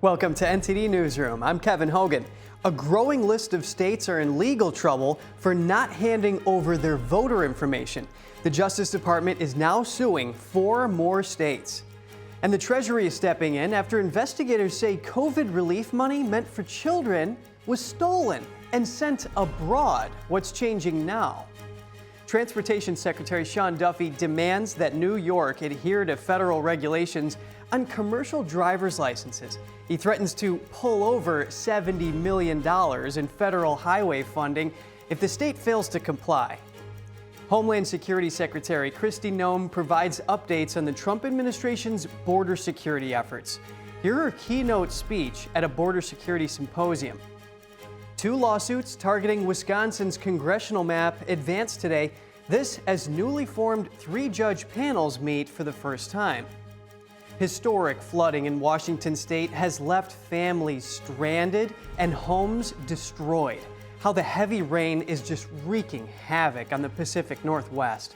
Welcome to NTD Newsroom. I'm Kevin Hogan. A growing list of states are in legal trouble for not handing over their voter information. The Justice Department is now suing 4 more states. And the Treasury is stepping in after investigators say COVID relief money meant for children was stolen and sent abroad. What's changing now? Transportation Secretary Sean Duffy demands that New York adhere to federal regulations on commercial driver's licenses. He threatens to pull over $70 million in federal highway funding if the state fails to comply. Homeland Security Secretary Kristi Noem provides updates on the Trump administration's border security efforts. Hear her keynote speech at a border security symposium. 2 lawsuits targeting Wisconsin's congressional map advance today. This as newly formed 3-judge panels meet for the first time. Historic flooding in Washington state has left families stranded and homes destroyed. How the heavy rain is just wreaking havoc on the Pacific Northwest.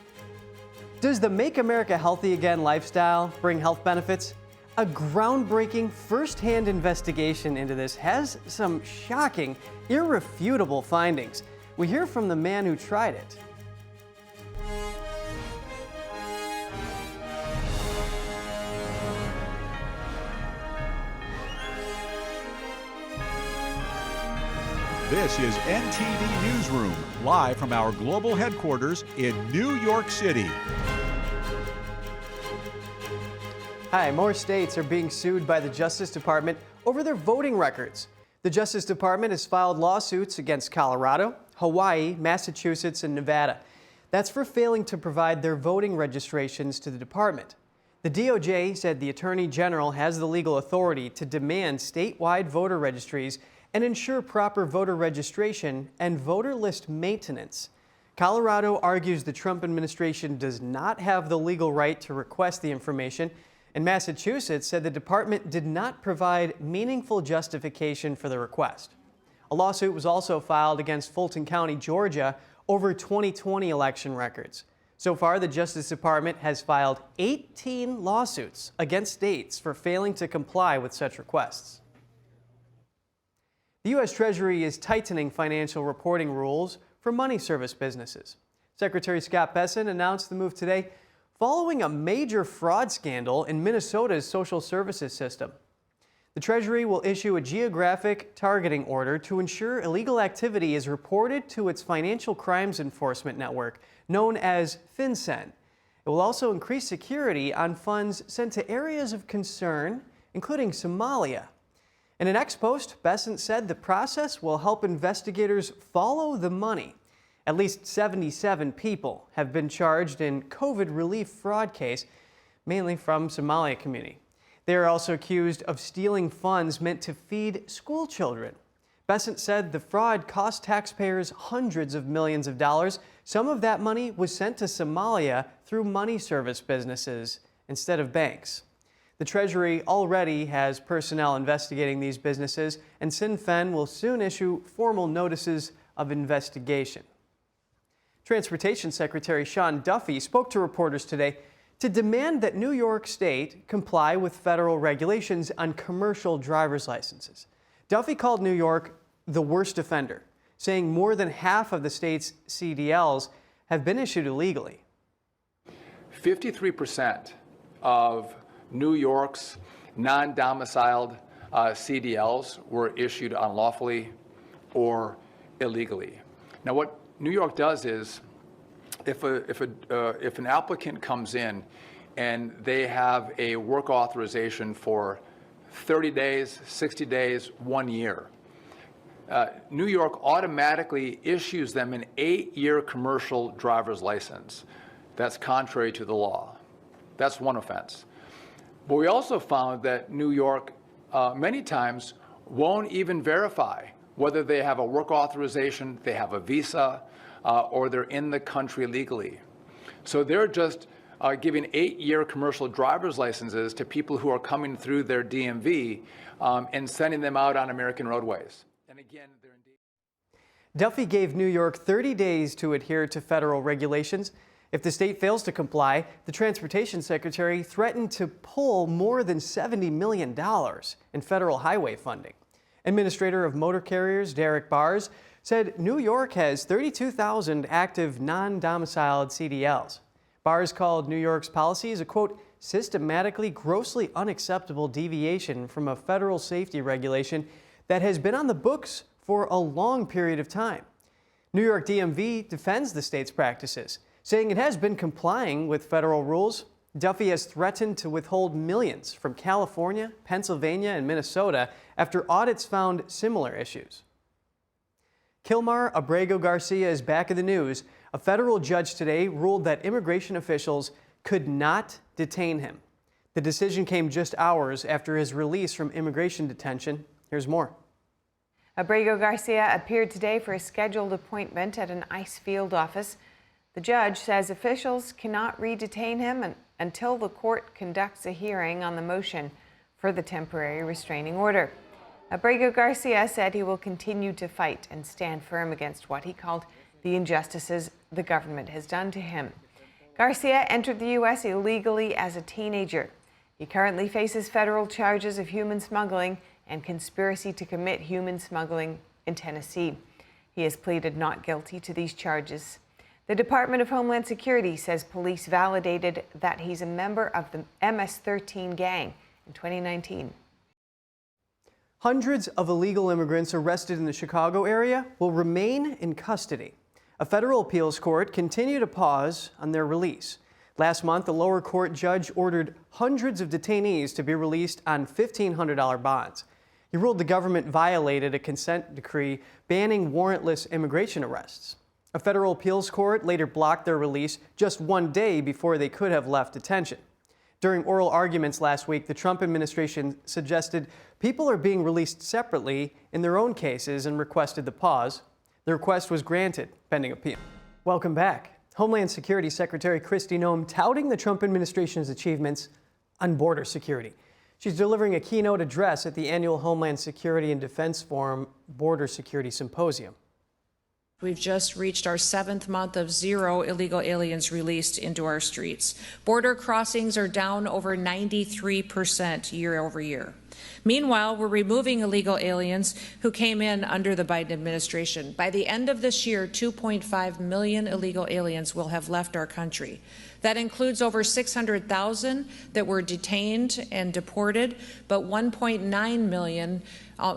Does the Make America Healthy Again lifestyle bring health benefits? A groundbreaking first-hand investigation into this has some shocking, irrefutable findings. We hear from the man who tried it. This is NTD Newsroom, live from our global headquarters in New York City. Hi, more states are being sued by the Justice Department over their voting records. The Justice Department has filed lawsuits against Colorado, Hawaii, Massachusetts, and Nevada. That's for failing to provide their voting registrations to the department. The DOJ said the Attorney General has the legal authority to demand statewide voter registries and ensure proper voter registration and voter list maintenance. Colorado argues the Trump administration does not have the legal right to request the information, and Massachusetts said the department did not provide meaningful justification for the request. A lawsuit was also filed against Fulton County, Georgia, over 2020 election records. So far, the Justice Department has filed 18 lawsuits against states for failing to comply with such requests. The U.S. Treasury is tightening financial reporting rules for money service businesses. Secretary Scott Bessent announced the move today following a major fraud scandal in Minnesota's social services system. The Treasury will issue a geographic targeting order to ensure illegal activity is reported to its Financial Crimes Enforcement Network, known as FinCEN. It will also increase security on funds sent to areas of concern, including Somalia. In an ex-post, Bessent said the process will help investigators follow the money. At least 77 people have been charged in COVID relief fraud case, mainly from Somali community. They are also accused of stealing funds meant to feed school children. Bessent said the fraud cost taxpayers hundreds of millions of dollars. Some of that money was sent to Somalia through money service businesses instead of banks. The Treasury already has personnel investigating these businesses, and SinFen will soon issue formal notices of investigation. Transportation Secretary Sean Duffy spoke to reporters today to demand that New York State comply with federal regulations on commercial driver's licenses. Duffy called New York the worst offender, saying more than half of the state's CDLs have been issued illegally. 53% of New York's non-domiciled CDLs were issued unlawfully or illegally. Now, what New York does is, if an applicant comes in and they have a work authorization for 30 days, 60 days, 1 year, New York automatically issues them an 8-year commercial driver's license. That's contrary to the law. That's one offense. But we also found that New York many times won't even verify whether they have a work authorization, they have a visa, or they're in the country legally. So they're just giving 8-year commercial driver's licenses to people who are coming through their DMV and sending them out on American roadways. And again, they're indeed. Duffy gave New York 30 days to adhere to federal regulations. If the state fails to comply, the Transportation Secretary threatened to pull more than $70 million in federal highway funding. Administrator of Motor Carriers Derek Bars said New York has 32,000 active non-domiciled CDLs. Bars called New York's policies a, quote, systematically grossly unacceptable deviation from a federal safety regulation that has been on the books for a long period of time. New York DMV defends the state's practices, saying it has been complying with federal rules. Duffy has threatened to withhold millions from California, Pennsylvania, and Minnesota after audits found similar issues. Kilmar Abrego Garcia is back in the news. A federal judge today ruled that immigration officials could not detain him. The decision came just hours after his release from immigration detention. Here's more. Abrego Garcia appeared today for a scheduled appointment at an ICE field office. The judge says officials cannot re-detain him until the court conducts a hearing on the motion for the temporary restraining order. Abrego Garcia said he will continue to fight and stand firm against what he called the injustices the government has done to him. Garcia entered the U.S. illegally as a teenager. He currently faces federal charges of human smuggling and conspiracy to commit human smuggling in Tennessee. He has pleaded not guilty to these charges. The Department of Homeland Security says police validated that he's a member of the MS-13 gang in 2019. Hundreds of illegal immigrants arrested in the Chicago area will remain in custody. A federal appeals court continued a pause on their release. Last month, a lower court judge ordered hundreds of detainees to be released on $1,500 bonds. He ruled the government violated a consent decree banning warrantless immigration arrests. A federal appeals court later blocked their release just one day before they could have left detention. During oral arguments last week, the Trump administration suggested people are being released separately in their own cases and requested the pause. The request was granted, pending appeal. Welcome back. Homeland Security Secretary Kristi Noem touting the Trump administration's achievements on border security. She's delivering a keynote address at the annual Homeland Security and Defense Forum Border Security Symposium. We've just reached our 7th month of 0 illegal aliens released into our streets. Border crossings are down over 93% year over year. Meanwhile, we're removing illegal aliens who came in under the Biden administration. By the end of this year, 2.5 million illegal aliens will have left our country. That includes over 600,000 that were detained and deported, but 1.9 million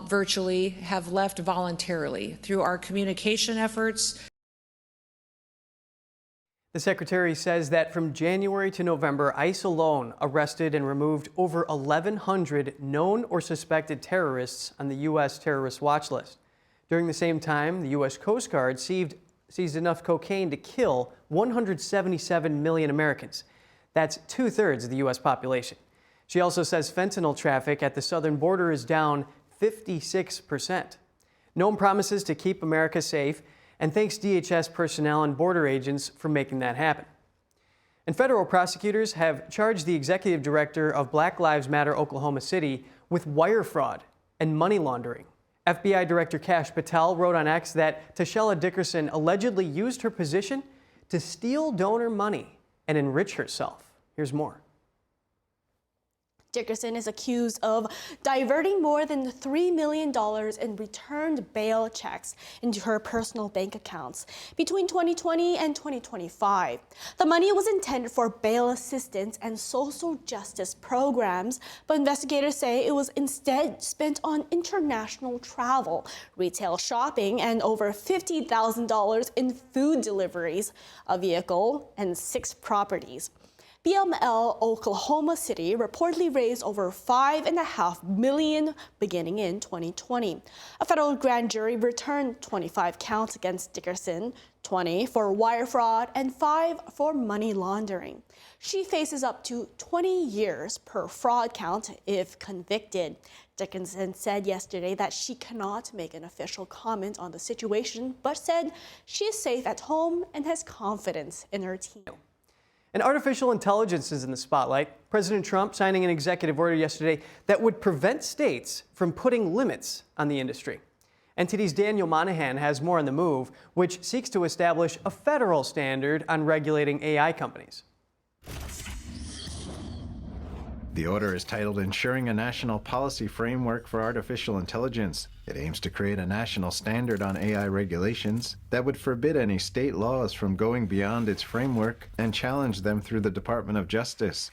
virtually have left voluntarily through our communication efforts. The secretary says that from January to November, ICE alone arrested and removed over 1,100 known or suspected terrorists on the U.S. terrorist watch list. During the same time, the U.S. Coast Guard seized enough cocaine to kill 177 million Americans. That's 2/3 of the U.S. population. She also says fentanyl traffic at the southern border is down 56%. Noem promises to keep America safe and thanks DHS personnel and border agents for making that happen. And federal prosecutors have charged the executive director of Black Lives Matter Oklahoma City with wire fraud and money laundering. FBI Director Kash Patel wrote on X that Tashella Dickerson allegedly used her position to steal donor money and enrich herself. Here's more. Dickerson is accused of diverting more than $3 million in returned bail checks into her personal bank accounts between 2020 and 2025. The money was intended for bail assistance and social justice programs, but investigators say it was instead spent on international travel, retail shopping, and over $50,000 in food deliveries, a vehicle, and 6 properties. BML Oklahoma City reportedly raised over $5.5 million beginning in 2020. A federal grand jury returned 25 counts against Dickerson, 20 for wire fraud and 5 for money laundering. She faces up to 20 years per fraud count if convicted. Dickerson said yesterday that she cannot make an official comment on the situation, but said she is safe at home and has confidence in her team. And artificial intelligence is in the spotlight. President Trump signing an executive order yesterday that would prevent states from putting limits on the industry. NTD's Daniel Monahan has more on the move, which seeks to establish a federal standard on regulating AI companies. The order is titled Ensuring a National Policy Framework for Artificial Intelligence. It aims to create a national standard on AI regulations that would forbid any state laws from going beyond its framework and challenge them through the Department of Justice.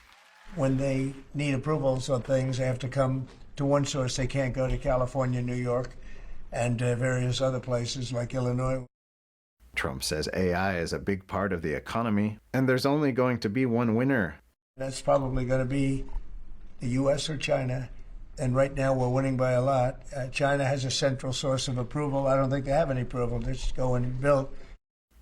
When they need approvals on things, they have to come to one source. They can't go to California, New York, and various other places like Illinois. Trump says AI is a big part of the economy, and there's only going to be one winner. That's probably going to be the U.S. or China, and right now we're winning by a lot. China has a central source of approval. I don't think they have any approval. They just go and build.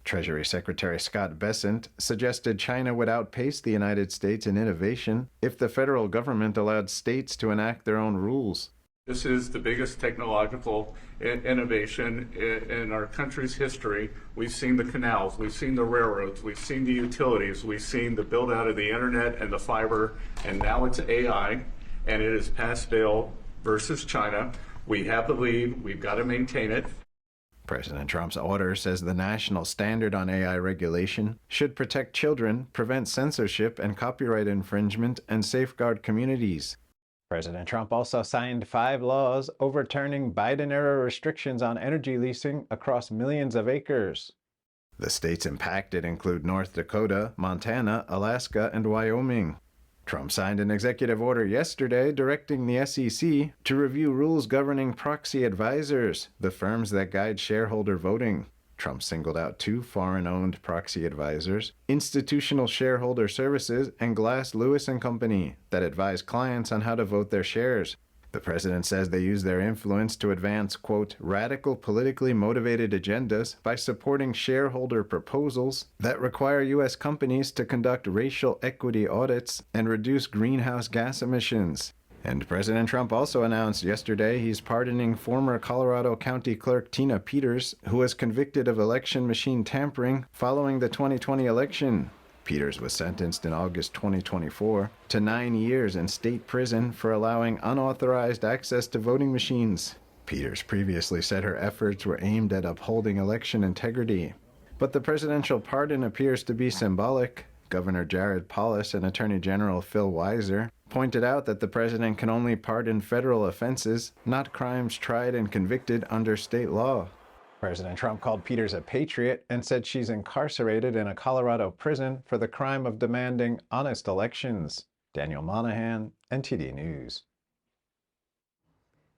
Treasury Secretary Scott Bessent suggested China would outpace the United States in innovation if the federal government allowed states to enact their own rules. This is the biggest technological innovation in our country's history. We've seen the canals, we've seen the railroads, we've seen the utilities, we've seen the build out of the internet and the fiber, and now it's AI, and it is pass fail versus China. We have the lead, we've got to maintain it. President Trump's order says the national standard on AI regulation should protect children, prevent censorship and copyright infringement, and safeguard communities. President Trump also signed 5 laws overturning Biden-era restrictions on energy leasing across millions of acres. The states impacted include North Dakota, Montana, Alaska, and Wyoming. Trump signed an executive order yesterday directing the SEC to review rules governing proxy advisors, the firms that guide shareholder voting. Trump singled out 2 foreign-owned proxy advisors, Institutional Shareholder Services and Glass Lewis & Company, that advise clients on how to vote their shares. The president says they use their influence to advance, quote, radical politically motivated agendas by supporting shareholder proposals that require U.S. companies to conduct racial equity audits and reduce greenhouse gas emissions. And President Trump also announced yesterday he's pardoning former Colorado County Clerk Tina Peters, who was convicted of election machine tampering following the 2020 election. Peters was sentenced in August 2024 to 9 years in state prison for allowing unauthorized access to voting machines. Peters previously said her efforts were aimed at upholding election integrity. But the presidential pardon appears to be symbolic. Governor Jared Polis and Attorney General Phil Weiser pointed out that the president can only pardon federal offenses, not crimes tried and convicted under state law. President Trump called Peters a patriot and said she's incarcerated in a Colorado prison for the crime of demanding honest elections. Daniel Monahan, NTD News.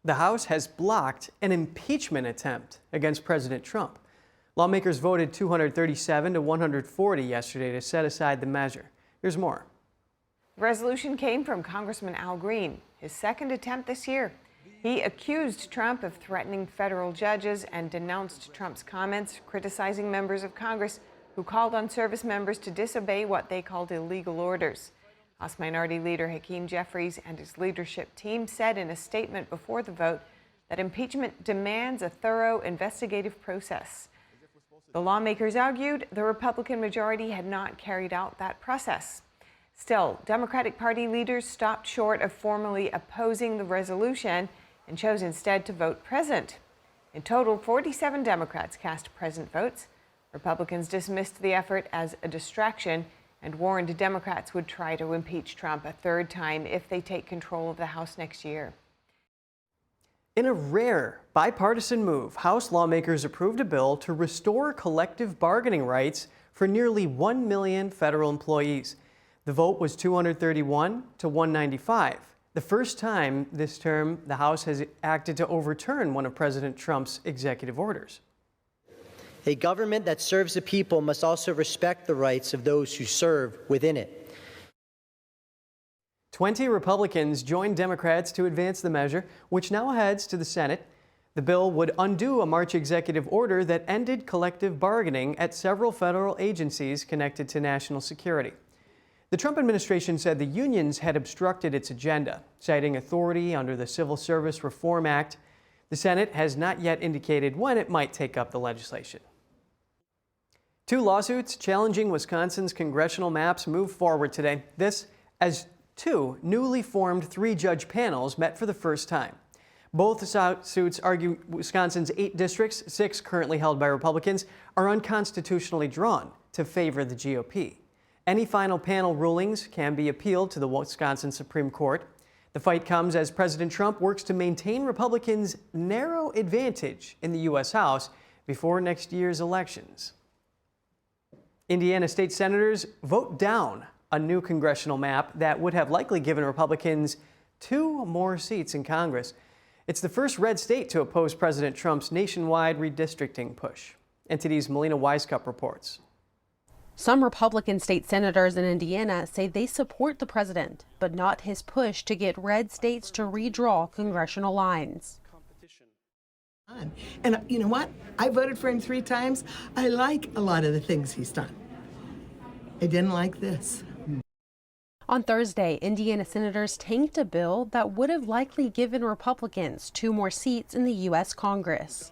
The House has blocked an impeachment attempt against President Trump. Lawmakers voted 237 to 140 yesterday to set aside the measure. Here's more. The resolution came from Congressman Al Green, his second attempt this year. He accused Trump of threatening federal judges and denounced Trump's comments criticizing members of Congress who called on service members to disobey what they called illegal orders. House Minority Leader Hakeem Jeffries and his leadership team said in a statement before the vote that impeachment demands a thorough investigative process. The lawmakers argued the Republican majority had not carried out that process. Still, Democratic Party leaders stopped short of formally opposing the resolution and chose instead to vote present. In total, 47 Democrats cast present votes. Republicans dismissed the effort as a distraction and warned Democrats would try to impeach Trump a third time if they take control of the House next year. In a rare bipartisan move, House lawmakers approved a bill to restore collective bargaining rights for nearly 1 million federal employees. The vote was 231 to 195. The first time this term the House has acted to overturn one of President Trump's executive orders. A government that serves the people must also respect the rights of those who serve within it. 20 Republicans joined Democrats to advance the measure, which now heads to the Senate. The bill would undo a March executive order that ended collective bargaining at several federal agencies connected to national security. The Trump administration said the unions had obstructed its agenda, citing authority under the Civil Service Reform Act. The Senate has not yet indicated when it might take up the legislation. 2 lawsuits challenging Wisconsin's congressional maps move forward today. This as 2 newly formed 3-judge panels met for the first time. Both suits argue Wisconsin's 8 districts, 6 currently held by Republicans, are unconstitutionally drawn to favor the GOP. Any final panel rulings can be appealed to the Wisconsin Supreme Court. The fight comes as President Trump works to maintain Republicans' narrow advantage in the U.S. House before next year's elections. Indiana state senators vote down a new congressional map that would have likely given Republicans 2 more seats in Congress. It's the first red state to oppose President Trump's nationwide redistricting push. NTD's Melina Weiskup reports. Some Republican state senators in Indiana say they support the president, but not his push to get red states to redraw congressional lines. And you know what? I voted for him 3 times. I like a lot of the things he's done. I didn't like this. On Thursday, Indiana senators tanked a bill that would have likely given Republicans 2 more seats in the U.S. Congress.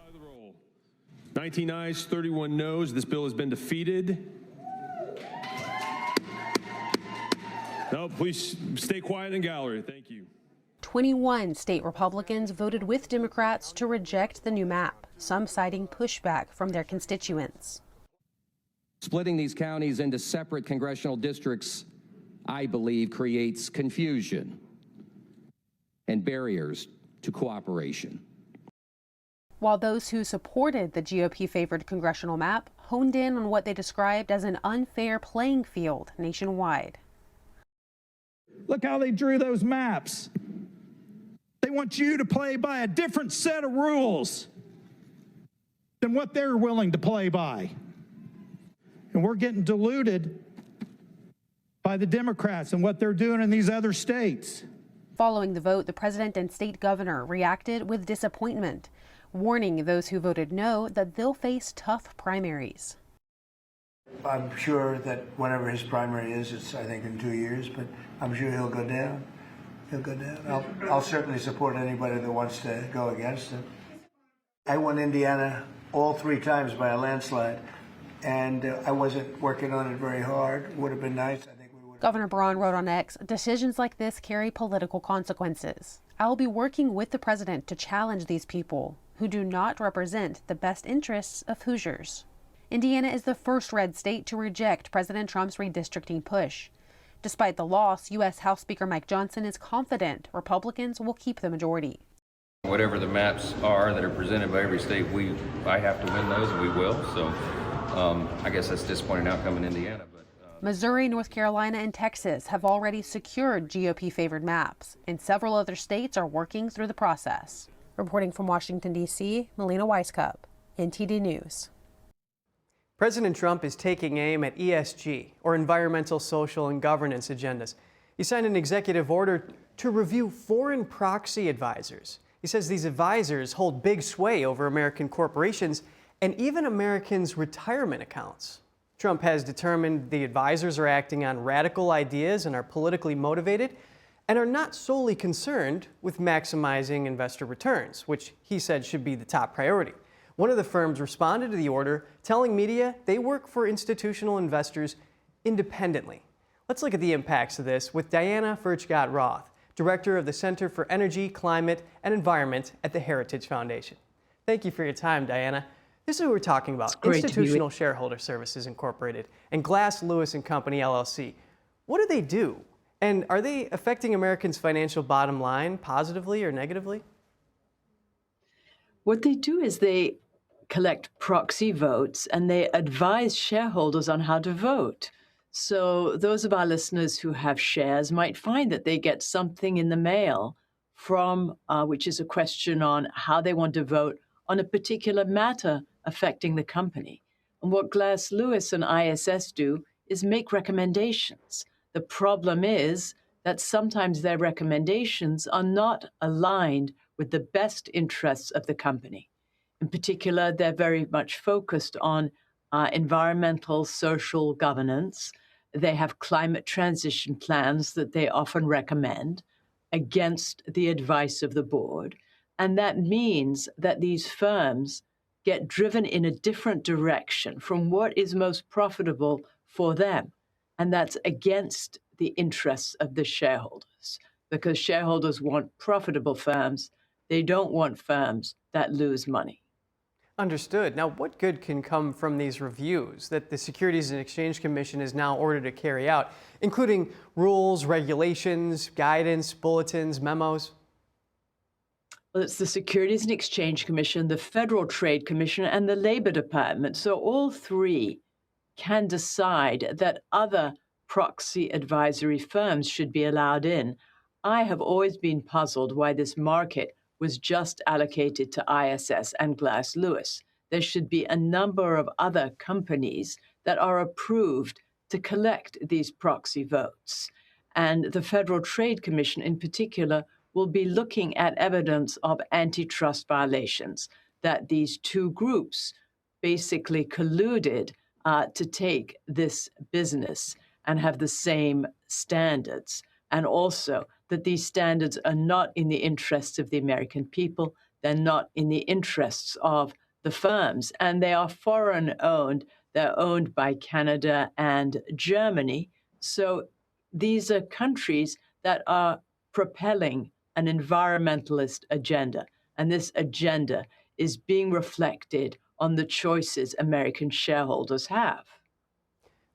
19 ayes, 31 noes. This bill has been defeated. No, please stay quiet in gallery. Thank you. 21 state Republicans voted with Democrats to reject the new map, some citing pushback from their constituents. Splitting these counties into separate congressional districts, I believe, creates confusion and barriers to cooperation. While those who supported the GOP-favored congressional map honed in on what they described as an unfair playing field nationwide. Look how they drew those maps. They want you to play by a different set of rules than what they're willing to play by. And we're getting diluted by the Democrats and what they're doing in these other states. Following the vote, the president and state governor reacted with disappointment, warning those who voted no that they'll face tough primaries. I'm sure that whenever his primary is, it's I think in 2 years, but I'm sure he'll go down. He'll go down. I'll certainly support anybody that wants to go against him. I won Indiana all 3 times by a landslide, and I wasn't working on it very hard. Would have been nice. I think we would. Governor Braun wrote on X, "Decisions like this carry political consequences. I'll be working with the president to challenge these people who do not represent the best interests of Hoosiers." Indiana is the first red state to reject President Trump's redistricting push. Despite the loss, U.S. House Speaker Mike Johnson is confident Republicans will keep the majority. Whatever the maps are that are presented by every state, I have to win those, and we will. So I guess that's a disappointing outcome in Indiana. But Missouri, North Carolina, and Texas have already secured GOP-favored maps, and several other states are working through the process. Reporting from Washington, D.C., Melina Weiskup, NTD News. President Trump is taking aim at ESG, or environmental, social, and governance agendas. He signed an executive order to review foreign proxy advisors. He says these advisors hold big sway over American corporations and even Americans' retirement accounts. Trump has determined the advisors are acting on radical ideas and are politically motivated and are not solely concerned with maximizing investor returns, which he said should be the top priority. One of the firms responded to the order, telling media they work for institutional investors independently. Let's look at the impacts of this with Diana Furchtgott-Roth, Director of the Center for Energy, Climate, and Environment at the Heritage Foundation. Thank you for your time, Diana. This is what we're talking about, Institutional Shareholder Services Incorporated and Glass Lewis & Company, LLC. What do they do? And are they affecting Americans' financial bottom line positively or negatively? What they do is they collect proxy votes and they advise shareholders on how to vote. So those of our listeners who have shares might find that they get something in the mail from, which is a question on how they want to vote on a particular matter affecting the company. And what Glass Lewis and ISS do is make recommendations. The problem is that sometimes their recommendations are not aligned with the best interests of the company. In particular, they're very much focused on environmental, social governance. They have climate transition plans that they often recommend against the advice of the board. And that means that these firms get driven in a different direction from what is most profitable for them. And that's against the interests of the shareholders, because shareholders want profitable firms. They don't want firms that lose money. Understood. Now, what good can come from these reviews that the Securities and Exchange Commission is now ordered to carry out, including rules, regulations, guidance, bulletins, memos? Well, it's the Securities and Exchange Commission, the Federal Trade Commission, and the Labor Department. So all three can decide that other proxy advisory firms should be allowed in. I have always been puzzled why this market was just allocated to ISS and Glass Lewis. There should be a number of other companies that are approved to collect these proxy votes. And the Federal Trade Commission in particular will be looking at evidence of antitrust violations, that these two groups basically colluded to take this business and have the same standards, and also that these standards are not in the interests of the American people, they're not in the interests of the firms, and they are foreign-owned. They're owned by Canada and Germany. So these are countries that are propelling an environmentalist agenda, and this agenda is being reflected on the choices American shareholders have.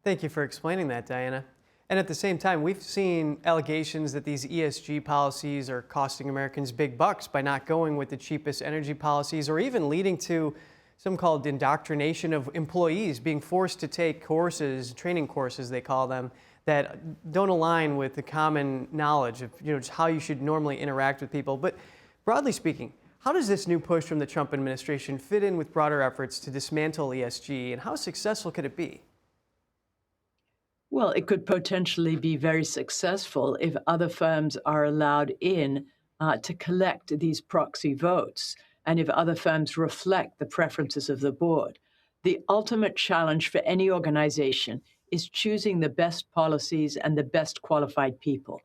Thank you for explaining that, Diana. And at the same time, we've seen allegations that these ESG policies are costing Americans big bucks by not going with the cheapest energy policies, or even leading to some called indoctrination of employees being forced to take courses, training courses they call them, that don't align with the common knowledge of just how you should normally interact with people. But broadly speaking, how does this new push from the Trump administration fit in with broader efforts to dismantle ESG, and how successful could it be? Well, it could potentially be very successful if other firms are allowed in to collect these proxy votes, and if other firms reflect the preferences of the board. The ultimate challenge for any organization is choosing the best policies and the best qualified people.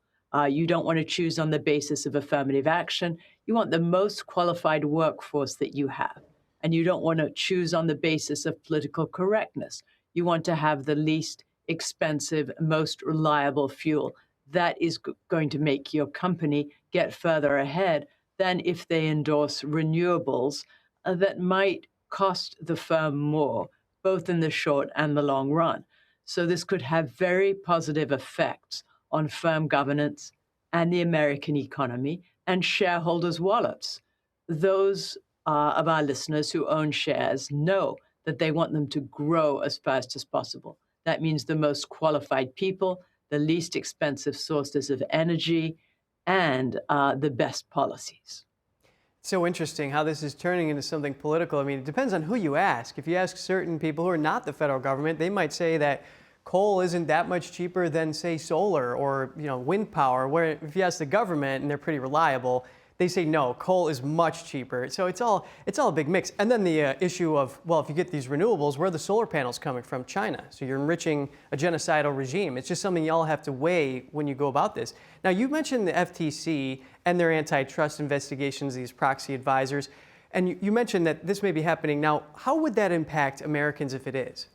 You don't want to choose on the basis of affirmative action. You want the most qualified workforce that you have. And you don't want to choose on the basis of political correctness. You want to have the least expensive, most reliable fuel. That is going to make your company get further ahead than if they endorse renewables that might cost the firm more, both in the short and the long run. So this could have very positive effects on firm governance and the American economy and shareholders' wallets. Those of our listeners who own shares know that they want them to grow as fast as possible. That means the most qualified people, the least expensive sources of energy, and the best policies. So interesting how this is turning into something political. I mean, it depends on who you ask. If you ask certain people who are not the federal government, they might say that coal isn't that much cheaper than, say, solar or wind power. Where if you ask the government, and they're pretty reliable, they say no, coal is much cheaper. So it's all a big mix. And then the issue of, well, if you get these renewables, where are the solar panels coming from? China. So you're enriching a genocidal regime. It's just something y'all have to weigh when you go about this. Now, you mentioned the FTC and their antitrust investigations, these proxy advisors, and you mentioned that this may be happening. Now, how would that impact Americans if it is?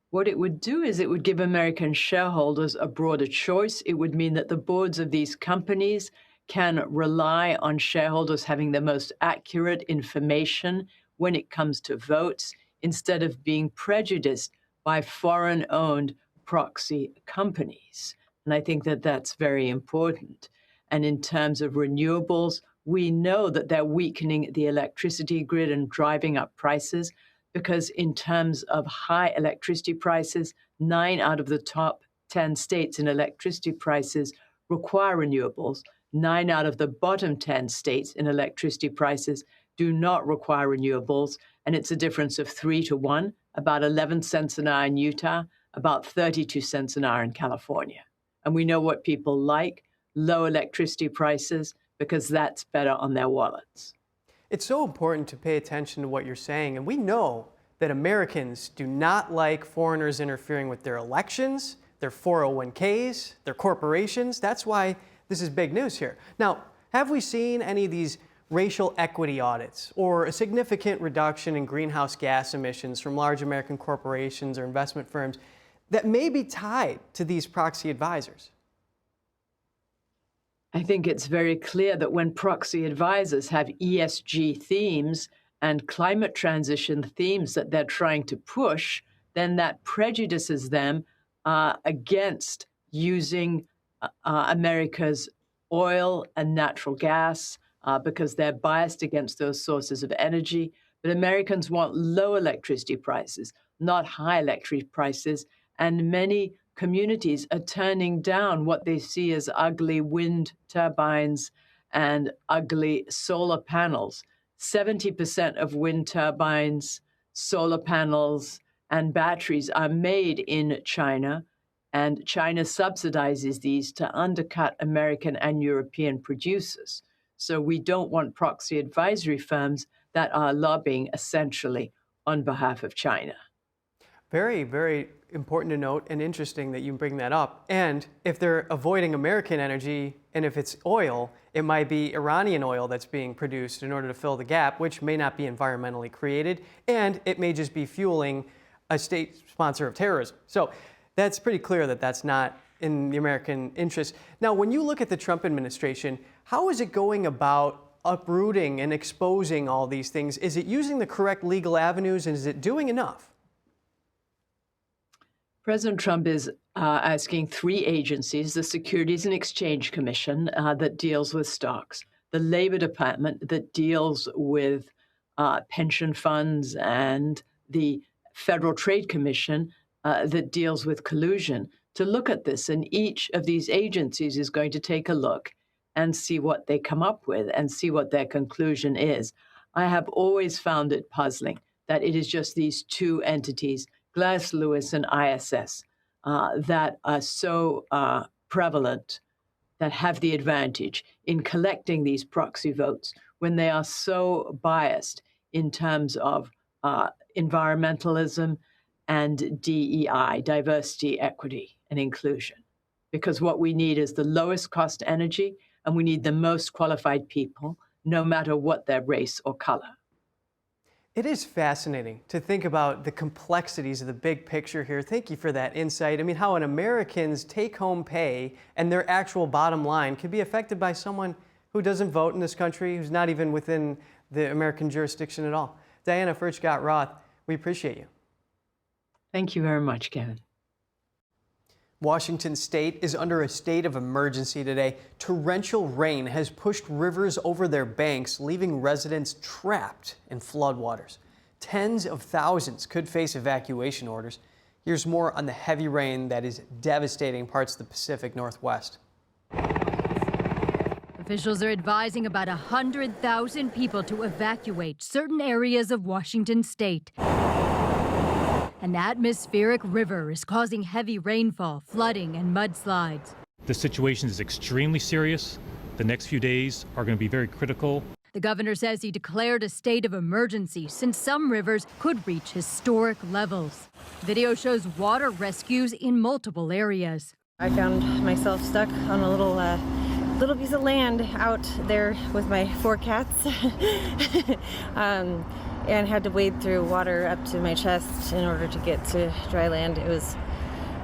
What it would do is it would give American shareholders a broader choice. It would mean that the boards of these companies can rely on shareholders having the most accurate information when it comes to votes, instead of being prejudiced by foreign-owned proxy companies. And I think that that's very important. And in terms of renewables, we know that they're weakening the electricity grid and driving up prices, because in terms of high electricity prices, 9 out of the top 10 states in electricity prices require renewables. 9 out of the bottom 10 states in electricity prices do not require renewables, and it's a difference of 3 to 1, about 11 cents an hour in Utah, about 32 cents an hour in California. And we know what people like, low electricity prices, because that's better on their wallets. It's so important to pay attention to what you're saying, and we know that Americans do not like foreigners interfering with their elections, their 401ks, their corporations. That's why this is big news here. Now, have we seen any of these racial equity audits or a significant reduction in greenhouse gas emissions from large American corporations or investment firms that may be tied to these proxy advisors? I think it's very clear that when proxy advisors have ESG themes and climate transition themes that they're trying to push, then that prejudices them against using America's oil and natural gas because they're biased against those sources of energy. But Americans want low electricity prices, not high electricity prices, and many communities are turning down what they see as ugly wind turbines and ugly solar panels. 70% of wind turbines, solar panels, and batteries are made in China, and China subsidizes these to undercut American and European producers. So we don't want proxy advisory firms that are lobbying essentially on behalf of China. Very, very important to note and interesting that you bring that up. And if they're avoiding American energy, and if it's oil, it might be Iranian oil that's being produced in order to fill the gap, which may not be environmentally created, and it may just be fueling a state sponsor of terrorism. So that's pretty clear that that's not in the American interest. Now, when you look at the Trump administration, how is it going about uprooting and exposing all these things? Is it using the correct legal avenues, and is it doing enough? President Trump is asking three agencies, the Securities and Exchange Commission that deals with stocks, the Labor Department that deals with pension funds, and the Federal Trade Commission that deals with collusion, to look at this. And each of these agencies is going to take a look and see what they come up with and see what their conclusion is. I have always found it puzzling that it is just these two entities, Glass Lewis and ISS, that are so prevalent, that have the advantage in collecting these proxy votes when they are so biased in terms of environmentalism and DEI, diversity, equity, and inclusion. Because what we need is the lowest cost energy, and we need the most qualified people, no matter what their race or color. It is fascinating to think about the complexities of the big picture here. Thank you for that insight. I mean, how an American's take-home pay and their actual bottom line can be affected by someone who doesn't vote in this country, who's not even within the American jurisdiction at all. Diana Furchtgott-Roth, we appreciate you. Thank you very much, Kevin. Washington State is under a state of emergency today. Torrential rain has pushed rivers over their banks, leaving residents trapped in floodwaters. Tens of thousands could face evacuation orders. Here's more on the heavy rain that is devastating parts of the Pacific Northwest. Officials are advising about 100,000 people to evacuate certain areas of Washington State. An atmospheric river is causing heavy rainfall, flooding, and mudslides. The situation is extremely serious. The next few days are going to be very critical. The governor says he declared a state of emergency since some rivers could reach historic levels. Video shows water rescues in multiple areas. I found myself stuck on a little piece of land out there with my 4 cats. And had to wade through water up to my chest in order to get to dry land. It was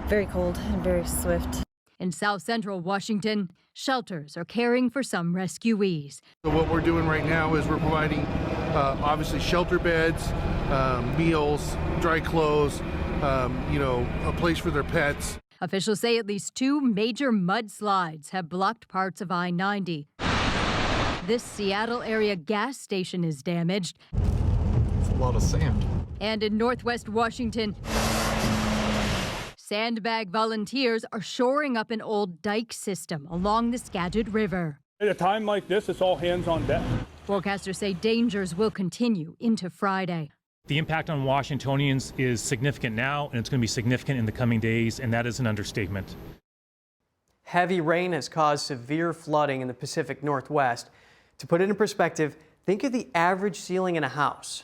very cold and very swift. In south central Washington, shelters are caring for some rescuees. So what we're doing right now is we're providing obviously shelter beds, meals, dry clothes, a place for their pets. Officials say at least 2 major mudslides have blocked parts of I-90. This Seattle area gas station is damaged. A lot of sand. And in northwest Washington, sandbag volunteers are shoring up an old dike system along the Skagit River. At a time like this, it's all hands on deck. Forecasters say dangers will continue into Friday. The impact on Washingtonians is significant now, and it's going to be significant in the coming days, and that is an understatement. Heavy rain has caused severe flooding in the Pacific Northwest. To put it in perspective, think of the average ceiling in a house.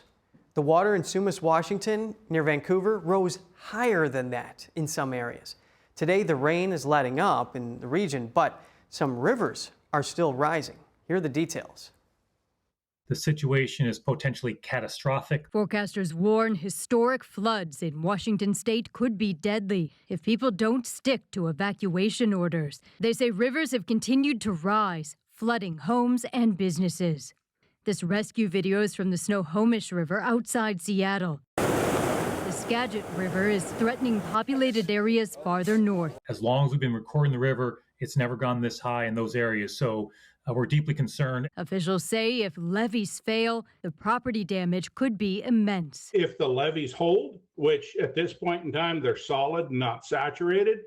The water in Sumas, Washington, near Vancouver, rose higher than that in some areas. Today, the rain is letting up in the region, but some rivers are still rising. Here are the details. The situation is potentially catastrophic. Forecasters warn historic floods in Washington state could be deadly if people don't stick to evacuation orders. They say rivers have continued to rise, flooding homes and businesses. This rescue video is from the Snohomish River outside Seattle. The Skagit River is threatening populated areas farther north. As long as we've been recording the river, it's never gone this high in those areas. So we're deeply concerned. Officials say if levees fail, the property damage could be immense. If the levees hold, which at this point in time they're solid, not saturated,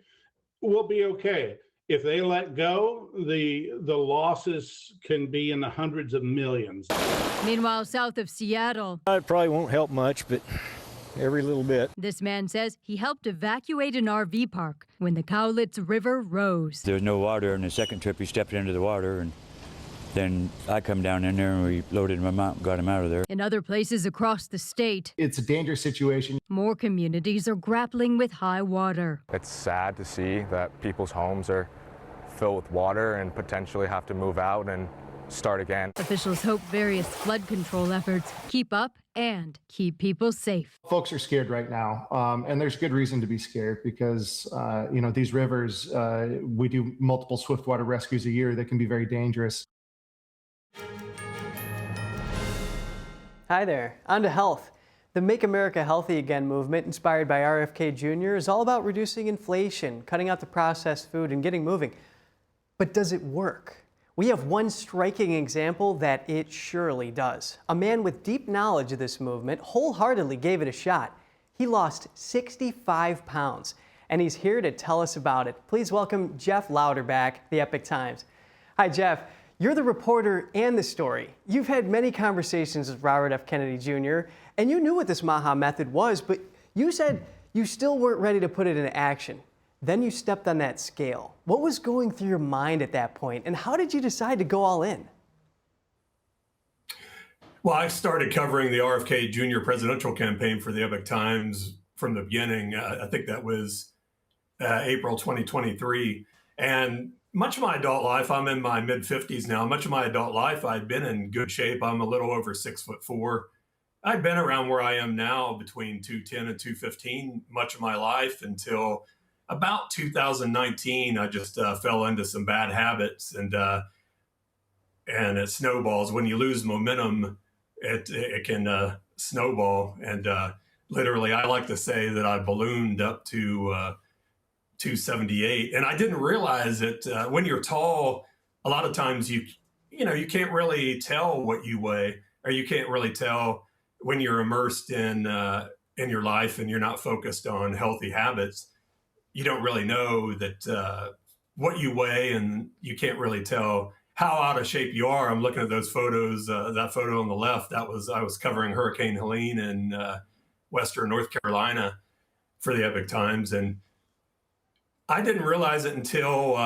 we'll be okay. If they let go, the losses can be in the hundreds of millions. Meanwhile, south of Seattle, it probably won't help much, but every little bit. This man says he helped evacuate an RV park when the Cowlitz River rose. There was no water, and the second trip he stepped into the water, and then I come down in there and we loaded him out and got him out of there. In other places across the state, it's a dangerous situation. More communities are grappling with high water. It's sad to see that people's homes are filled with water and potentially have to move out and start again. Officials hope various flood control efforts keep up and keep people safe. Folks are scared right now, and there's good reason to be scared because, these rivers, we do multiple swiftwater rescues a year that can be very dangerous. Hi there. On to health. The Make America Healthy Again movement, inspired by RFK Jr., is all about reducing inflation, cutting out the processed food, and getting moving. But does it work? We have one striking example that it surely does. A man with deep knowledge of this movement wholeheartedly gave it a shot. He lost 65 pounds, and he's here to tell us about it. Please welcome Jeff Louderback, the Epic Times. Hi, Jeff. You're the reporter and the story. You've had many conversations with Robert F. Kennedy Jr., and you knew what this MAHA method was, but you said you still weren't ready to put it into action. Then you stepped on that scale. What was going through your mind at that point, and how did you decide to go all in? Well, I started covering the RFK Jr. presidential campaign for the Epic Times from the beginning. I think that was April 2023. And much of my adult life, I'm in my mid-50s now, much of my adult life, I'd been in good shape. I'm a little over 6'4". I'd been around where I am now between 210 and 215 much of my life until about 2019. I just fell into some bad habits, and it snowballs. When you lose momentum, it can snowball. And literally, I like to say that I ballooned up to 278, and I didn't realize it. When you're tall, a lot of times you can't really tell what you weigh, or you can't really tell when you're immersed in your life and you're not focused on healthy habits. You don't really know that what you weigh, and you can't really tell how out of shape you are. I'm looking at those photos. That photo on the left, I was covering Hurricane Helene in Western North Carolina for the Epic Times, and I didn't realize it until,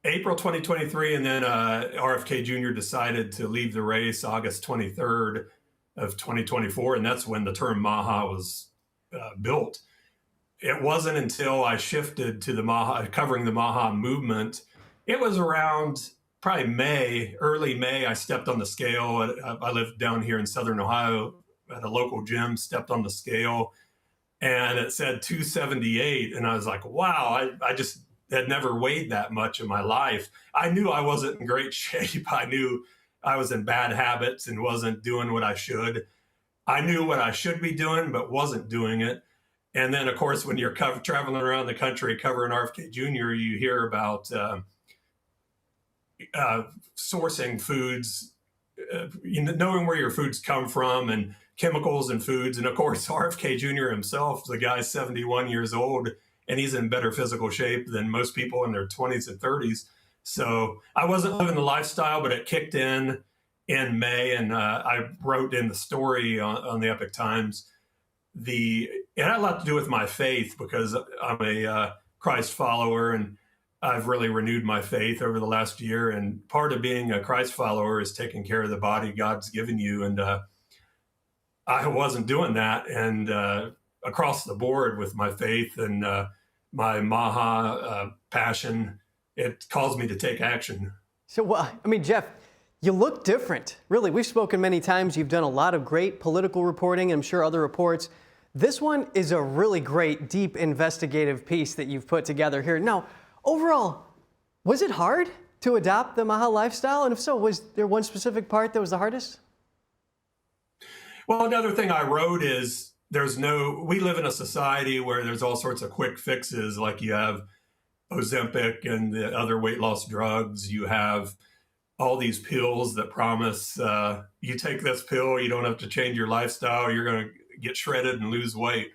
April 2023, and then RFK Jr. decided to leave the race August 23rd of 2024, and that's when the term MAHA was built. It wasn't until I shifted to the MAHA, covering the MAHA movement. It was around probably early May, I stepped on the scale. I lived down here in Southern Ohio at a local gym, stepped on the scale, and it said 278. And I was like, wow, I just had never weighed that much in my life. I knew I wasn't in great shape. I knew I was in bad habits and wasn't doing what I should. I knew what I should be doing, but wasn't doing it. And then, of course, when you're traveling around the country covering RFK Jr., you hear about sourcing foods, knowing where your foods come from, and chemicals in foods. And of course, RFK Jr. himself, the guy's 71 years old, and he's in better physical shape than most people in their 20s and 30s. So I wasn't living the lifestyle, but it kicked in May, and I wrote in the story on the Epic Times. It had a lot to do with my faith, because I'm a Christ follower, and I've really renewed my faith over the last year. And part of being a Christ follower is taking care of the body God's given you. And I wasn't doing that. And across the board with my faith and my MAHA passion, it caused me to take action. So, well, I mean, Jeff, you look different. Really, we've spoken many times. You've done a lot of great political reporting, I'm sure other reports. This one is a really great, deep investigative piece that you've put together here. Now, overall, was it hard to adopt the Maha lifestyle? And if so, was there one specific part that was the hardest? Well, another thing I wrote is we live in a society where there's all sorts of quick fixes, like you have Ozempic and the other weight loss drugs. You have all these pills that promise you take this pill, you don't have to change your lifestyle, you're going to get shredded and lose weight.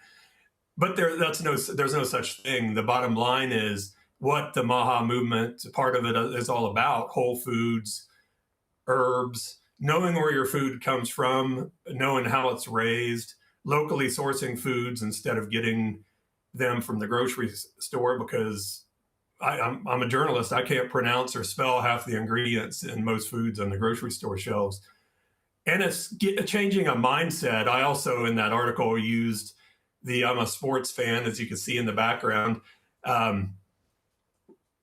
But there's no such thing. The bottom line is what the Maha movement, part of it is all about: whole foods, herbs, knowing where your food comes from, knowing how it's raised, locally sourcing foods instead of getting them from the grocery store, because I'm a journalist. I can't pronounce or spell half the ingredients in most foods on the grocery store shelves. And it's changing a mindset. I also, in that article, used I'm a sports fan, as you can see in the background.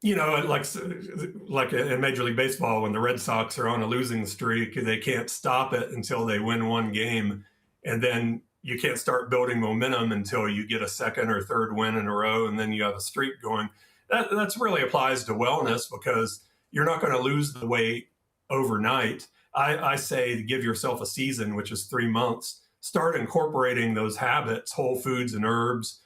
You know, like in Major League Baseball, when the Red Sox are on a losing streak, they can't stop it until they win one game. And then you can't start building momentum until you get a second or third win in a row, and then you have a streak going. That's really applies to wellness, because you're not going to lose the weight overnight. I say to give yourself a season, which is 3 months. Start incorporating those habits, whole foods and herbs,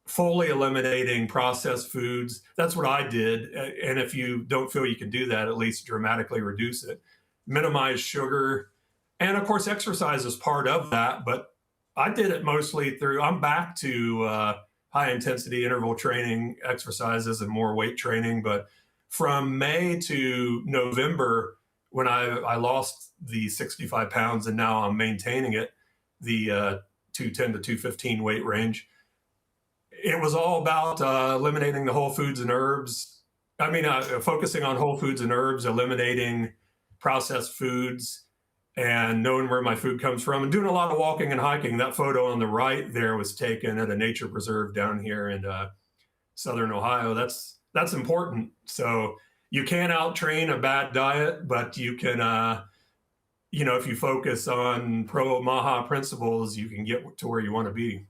fully eliminating processed foods. That's what I did. And if you don't feel you can do that, at least dramatically reduce it. Minimize sugar. And of course, exercise is part of that. But I did it mostly I'm back to high intensity interval training exercises and more weight training. But from May to November, when I lost the 65 pounds and now I'm maintaining it, the 210 to 215 weight range, it was all about eliminating the whole foods and herbs. I mean, focusing on whole foods and herbs, eliminating processed foods, and knowing where my food comes from, and doing a lot of walking and hiking. That photo on the right there was taken at a nature preserve down here in Southern Ohio. That's important. So you can't out-train a bad diet, but you can, if you focus on pro-Maha principles, you can get to where you want to be.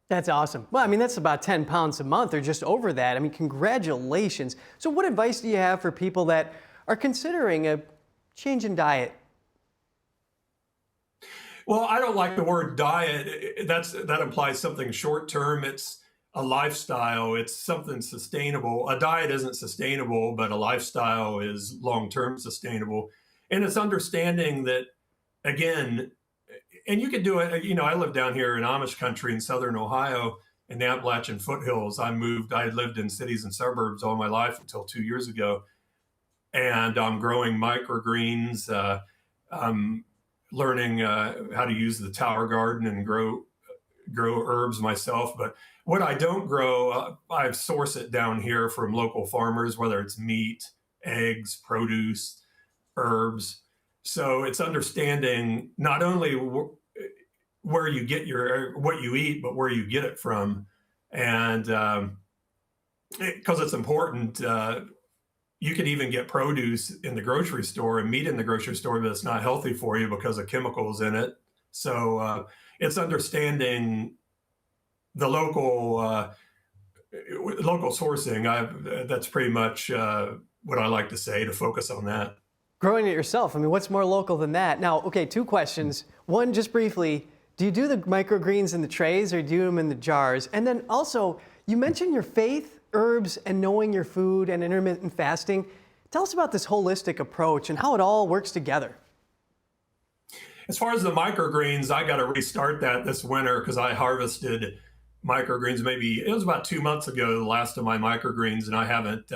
That's awesome. Well, I mean, that's about 10 pounds a month or just over that. I mean, congratulations. So what advice do you have for people that are considering a change in diet? Well, I don't like the word diet. That implies something short-term. It's a lifestyle. It's something sustainable. A diet isn't sustainable, but a lifestyle is long-term sustainable. And it's understanding that, again, and you could do it. I live down here in Amish country in Southern Ohio in the Appalachian foothills. I had lived in cities and suburbs all my life until 2 years ago. And I'm growing microgreens. I'm learning how to use the tower garden and grow herbs myself. But what I don't grow, I source it down here from local farmers, whether it's meat, eggs, produce, herbs. So it's understanding not only where you get what you eat, but where you get it from. And because it's important, you can even get produce in the grocery store and meat in the grocery store, but it's not healthy for you because of chemicals in it. So it's understanding the local sourcing. That's pretty much what I like to say, to focus on that. Growing it yourself. I mean, what's more local than that? Now, okay, 2 questions. One, just briefly, do you do the microgreens in the trays or do you do them in the jars? And then also, you mentioned your faith, herbs, and knowing your food and intermittent fasting. Tell us about this holistic approach and how it all works together. As far as the microgreens, I got to restart that this winter because I harvested microgreens. It was about 2 months ago, the last of my microgreens, and I haven't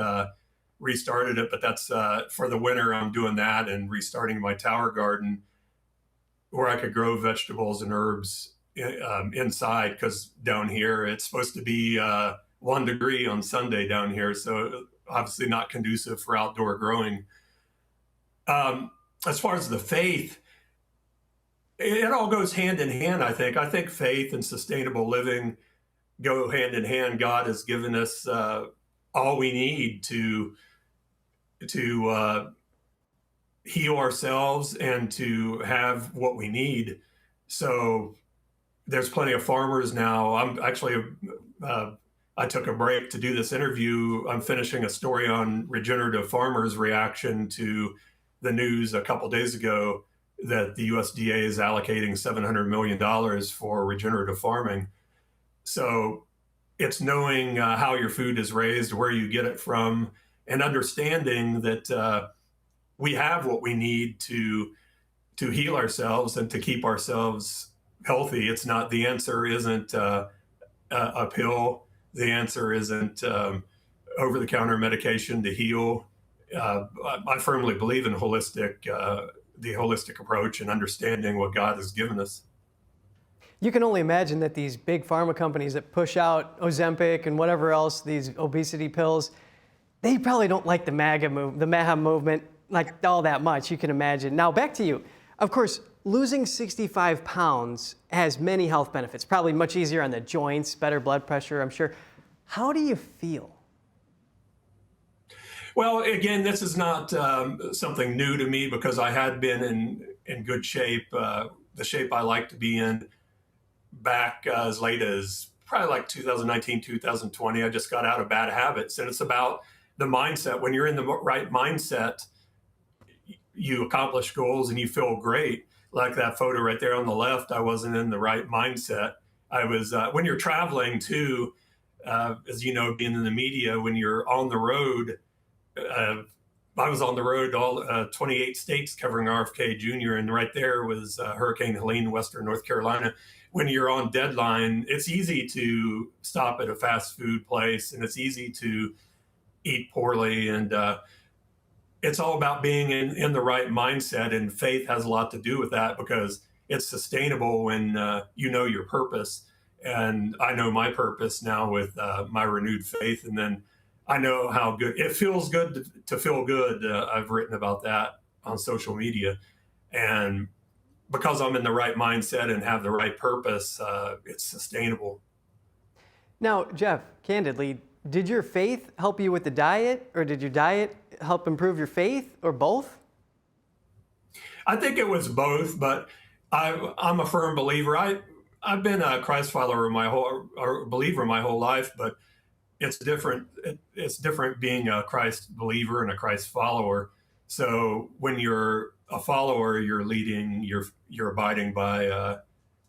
restarted it, but that's for the winter. I'm doing that and restarting my tower garden where I could grow vegetables and herbs inside, because down here it's supposed to be 1 degree on Sunday down here, so obviously not conducive for outdoor growing. As far as the faith, it all goes hand in hand. I think faith and sustainable living go hand in hand. God has given us all we need to heal ourselves and to have what we need. So there's plenty of farmers now. I'm actually, I took a break to do this interview. I'm finishing a story on regenerative farmers' reaction to the news a couple days ago that the USDA is allocating $700 million for regenerative farming. So it's knowing how your food is raised, where you get it from, and understanding that we have what we need to heal ourselves and to keep ourselves healthy. It's not, the answer isn't a pill. The answer isn't over-the-counter medication to heal. I firmly believe in the holistic approach and understanding what God has given us. You can only imagine that these big pharma companies that push out Ozempic and whatever else, these obesity pills, they probably don't like the MAGA movement like all that much, you can imagine. Now back to you. Of course, losing 65 pounds has many health benefits, probably much easier on the joints, better blood pressure, I'm sure. How do you feel? Well, again, this is not something new to me because I had been in good shape, the shape I like to be in back as late as probably like 2019, 2020. I just got out of bad habits. And it's about the mindset. When you're in the right mindset, you accomplish goals and you feel great. Like that photo right there on the left, I wasn't in the right mindset. I was, when you're traveling too, as you know, being in the media, when you're on the road, I was on the road all 28 states covering RFK Jr. And right there was Hurricane Helene, Western North Carolina. When you're on deadline, it's easy to stop at a fast food place and it's easy to eat poorly. And it's all about being in the right mindset. And faith has a lot to do with that because it's sustainable when you know your purpose. And I know my purpose now with my renewed faith. And then I know how good it feels good to feel good. I've written about that on social media. And because I'm in the right mindset and have the right purpose, it's sustainable. Now, Jeff, candidly, did your faith help you with the diet, or did your diet help improve your faith, or both? I think it was both, but I'm a firm believer. I've been a Christ follower or believer my whole life, but it's different. It's different being a Christ believer and a Christ follower. So when you're a follower, you're leading, you're abiding by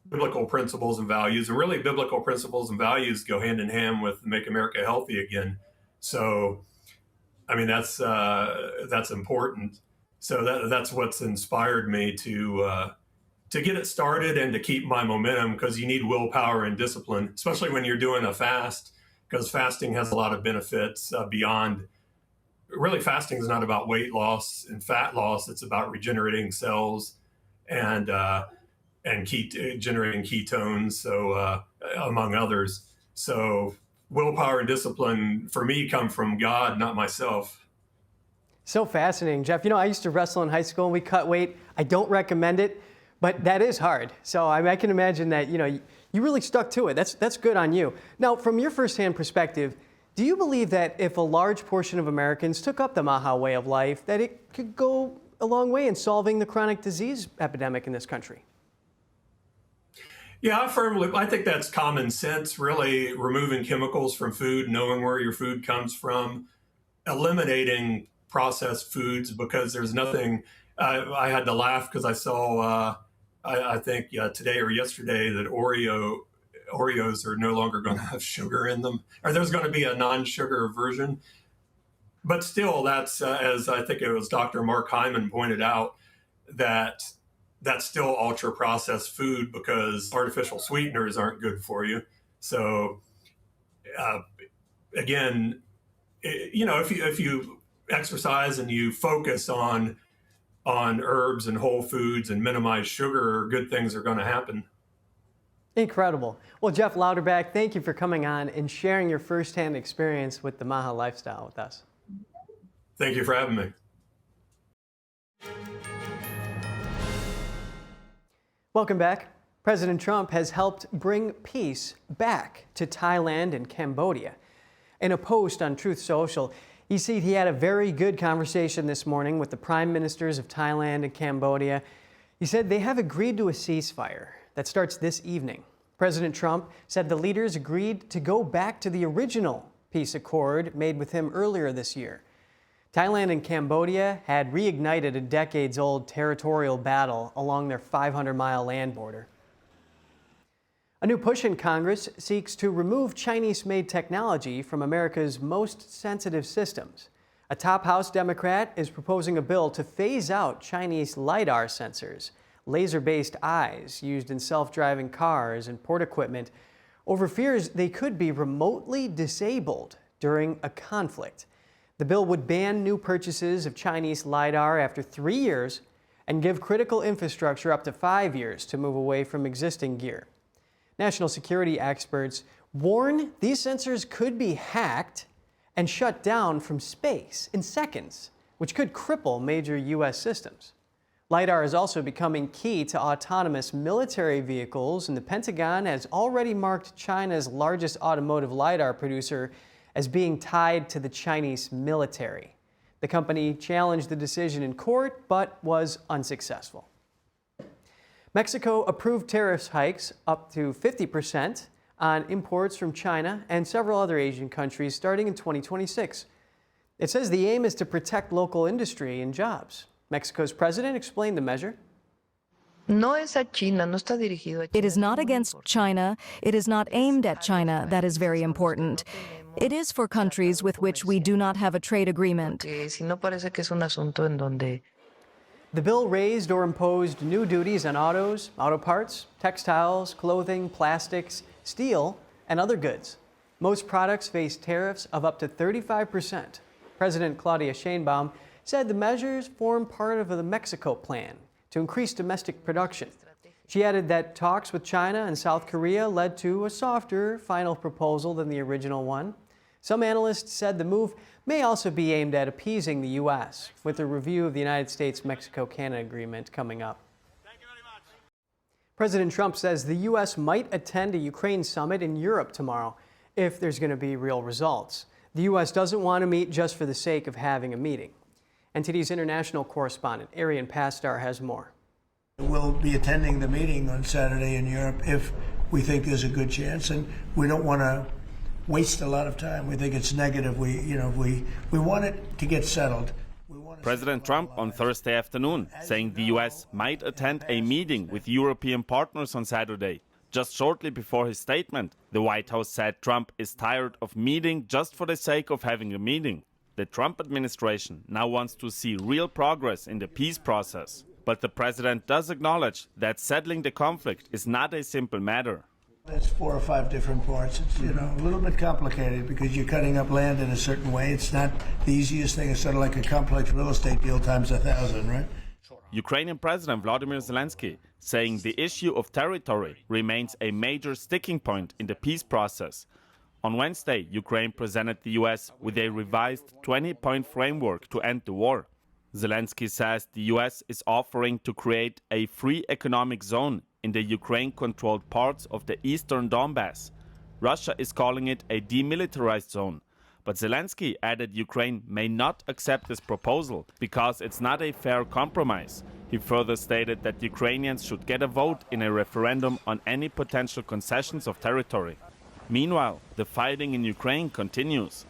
biblical principles and values. And really, biblical principles and values go hand in hand with Make America Healthy Again. So, I mean, that's important. So that's what's inspired me to get it started and to keep my momentum, because you need willpower and discipline, especially when you're doing a fast, because fasting has a lot of benefits beyond. Really, fasting is not about weight loss and fat loss. It's about regenerating cells and generating ketones, so among others. So willpower and discipline for me come from God, not myself. So fascinating, Jeff. You know, I used to wrestle in high school and we cut weight. I don't recommend it, but that is hard. So I can imagine that, you know, you really stuck to it. That's good on you. Now, from your firsthand perspective, do you believe that if a large portion of Americans took up the Maha way of life, that it could go a long way in solving the chronic disease epidemic in this country? Yeah, I think that's common sense, really, removing chemicals from food, knowing where your food comes from, eliminating processed foods, because there's nothing. I had to laugh because I saw, I think today or yesterday, that Oreos are no longer going to have sugar in them, or there's going to be a non-sugar version. But still, that's, as I think it was Dr. Mark Hyman pointed out, that's still ultra-processed food because artificial sweeteners aren't good for you. So, again, you know, if you exercise and you focus on herbs and whole foods and minimize sugar, good things are going to happen. Incredible. Well, Jeff Louderback, thank you for coming on and sharing your firsthand experience with the Maha lifestyle with us. Thank you for having me. Welcome back. President Trump has helped bring peace back to Thailand and Cambodia. In a post on Truth Social, He said he had a very good conversation this morning with the prime ministers of Thailand and Cambodia. He said they have agreed to a ceasefire that starts this evening. President Trump said the leaders agreed to go back to the original peace accord made with him earlier this year. Thailand and Cambodia had reignited a decades-old territorial battle along their 500-mile land border. A new push in Congress seeks to remove Chinese-made technology from America's most sensitive systems. A top House Democrat is proposing a bill to phase out Chinese LiDAR sensors, laser-based eyes used in self-driving cars and port equipment, over fears they could be remotely disabled during a conflict. The bill would ban new purchases of Chinese LiDAR after 3 years and give critical infrastructure up to 5 years to move away from existing gear. National security experts warn these sensors could be hacked and shut down from space in seconds, which could cripple major U.S. systems. LiDAR is also becoming key to autonomous military vehicles, and the Pentagon has already marked China's largest automotive LiDAR producer as being tied to the Chinese military. The company challenged the decision in court, but was unsuccessful. Mexico approved tariff hikes up to 50% on imports from China and several other Asian countries starting in 2026. It says the aim is to protect local industry and jobs. Mexico's president explained the measure. It is not against China. It is not aimed at China. That is very important. It is for countries with which we do not have a trade agreement. The bill raised or imposed new duties on autos, auto parts, textiles, clothing, plastics, steel, and other goods. Most products face tariffs of up to 35%. President Claudia Sheinbaum said the measures form part of the Mexico plan to increase domestic production. She added that talks with China and South Korea led to a softer final proposal than the original one. Some analysts said the move may also be aimed at appeasing the U.S., with a review of the United States-Mexico-Canada agreement coming up. President Trump says the U.S. might attend a Ukraine summit in Europe tomorrow if there's going to be real results. The U.S. doesn't want to meet just for the sake of having a meeting. NTD's international correspondent, Arian Pastar, has more. We'll be attending the meeting on Saturday in Europe if we think there's a good chance, and we don't want to waste a lot of time. We think it's negative. We want it to get settled. President Trump on Thursday afternoon saying the U.S. might attend a meeting with European partners on Saturday. Just shortly before his statement, the White House said Trump is tired of meeting just for the sake of having a meeting. The Trump administration now wants to see real progress in the peace process. But the president does acknowledge that settling the conflict is not a simple matter. It's 4 or 5 different parts. It's a little bit complicated because you're cutting up land in a certain way. It's not the easiest thing. It's sort of like a complex real estate deal times 1,000, right? Ukrainian President Volodymyr Zelensky saying the issue of territory remains a major sticking point in the peace process. On Wednesday, Ukraine presented the U.S. with a revised 20-point framework to end the war. Zelensky says the U.S. is offering to create a free economic zone in the Ukraine-controlled parts of the eastern Donbass. Russia is calling it a demilitarized zone. But Zelensky added Ukraine may not accept this proposal because it's not a fair compromise. He further stated that Ukrainians should get a vote in a referendum on any potential concessions of territory. Meanwhile, the fighting in Ukraine continues.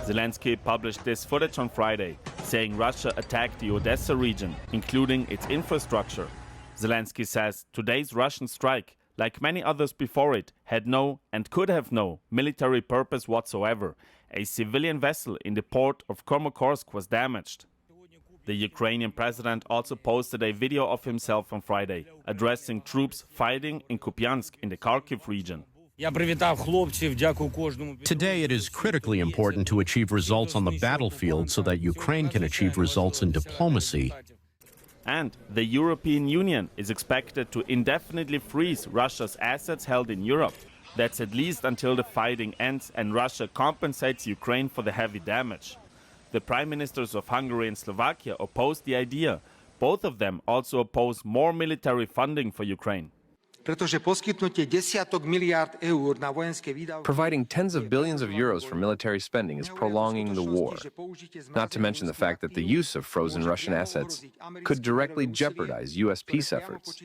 Zelensky published this footage on Friday, saying Russia attacked the Odessa region, including its infrastructure. Zelensky says today's Russian strike, like many others before it, had no and could have no military purpose whatsoever. A civilian vessel in the port of Kramatorsk was damaged. The Ukrainian president also posted a video of himself on Friday, addressing troops fighting in Kupiansk in the Kharkiv region. Today, it is critically important to achieve results on the battlefield so that Ukraine can achieve results in diplomacy. And the European Union is expected to indefinitely freeze Russia's assets held in Europe. That's at least until the fighting ends and Russia compensates Ukraine for the heavy damage. The prime ministers of Hungary and Slovakia opposed the idea. Both of them also oppose more military funding for Ukraine. Providing tens of billions of euros for military spending is prolonging the war, not to mention the fact that the use of frozen Russian assets could directly jeopardize U.S. peace efforts.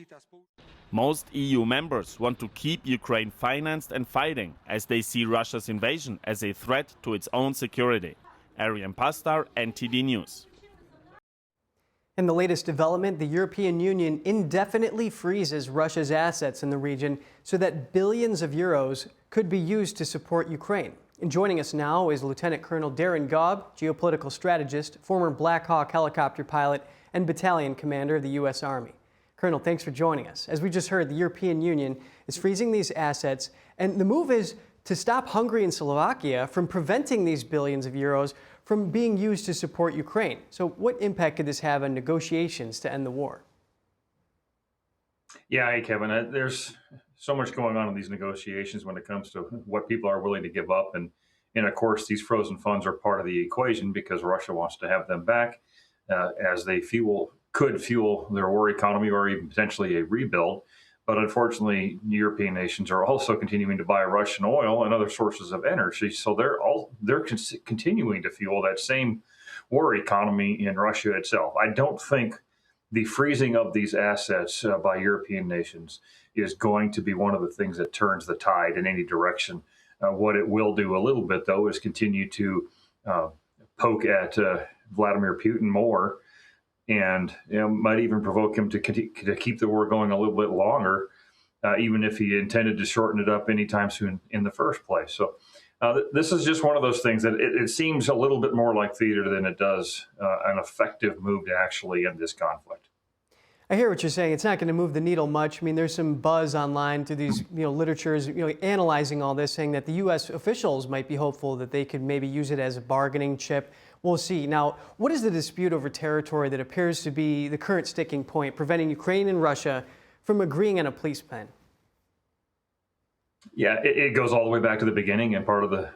Most EU members want to keep Ukraine financed and fighting, as they see Russia's invasion as a threat to its own security. Arian Pastar, NTD News. In the latest development, the European Union indefinitely freezes Russia's assets in the region so that billions of euros could be used to support Ukraine. And joining us now is Lieutenant Colonel Darren Gaub, geopolitical strategist, former Black Hawk helicopter pilot, and battalion commander of the U.S. Army. Colonel, thanks for joining us. As we just heard, the European Union is freezing these assets, and the move is to stop Hungary and Slovakia from preventing these billions of euros from being used to support Ukraine. So what impact could this have on negotiations to end the war? Yeah, hey, Kevin, there's so much going on in these negotiations when it comes to what people are willing to give up. And of course, these frozen funds are part of the equation because Russia wants to have them back as they could fuel their war economy or even potentially a rebuild. But unfortunately, European nations are also continuing to buy Russian oil and other sources of energy. So they're continuing to fuel that same war economy in Russia itself. I don't think the freezing of these assets by European nations is going to be one of the things that turns the tide in any direction. What it will do a little bit, though, is continue to poke at Vladimir Putin more, and might even provoke him to keep the war going a little bit longer, even if he intended to shorten it up anytime soon in the first place. So this is just one of those things that it seems a little bit more like theater than it does an effective move to actually end this conflict. I hear what you're saying. It's not going to move the needle much. I mean, there's some buzz online through these, literatures, analyzing all this, saying that the U.S. officials might be hopeful that they could maybe use it as a bargaining chip. We'll see. Now, what is the dispute over territory that appears to be the current sticking point, preventing Ukraine and Russia from agreeing on a peace plan? Yeah, it goes all the way back to the beginning and part of the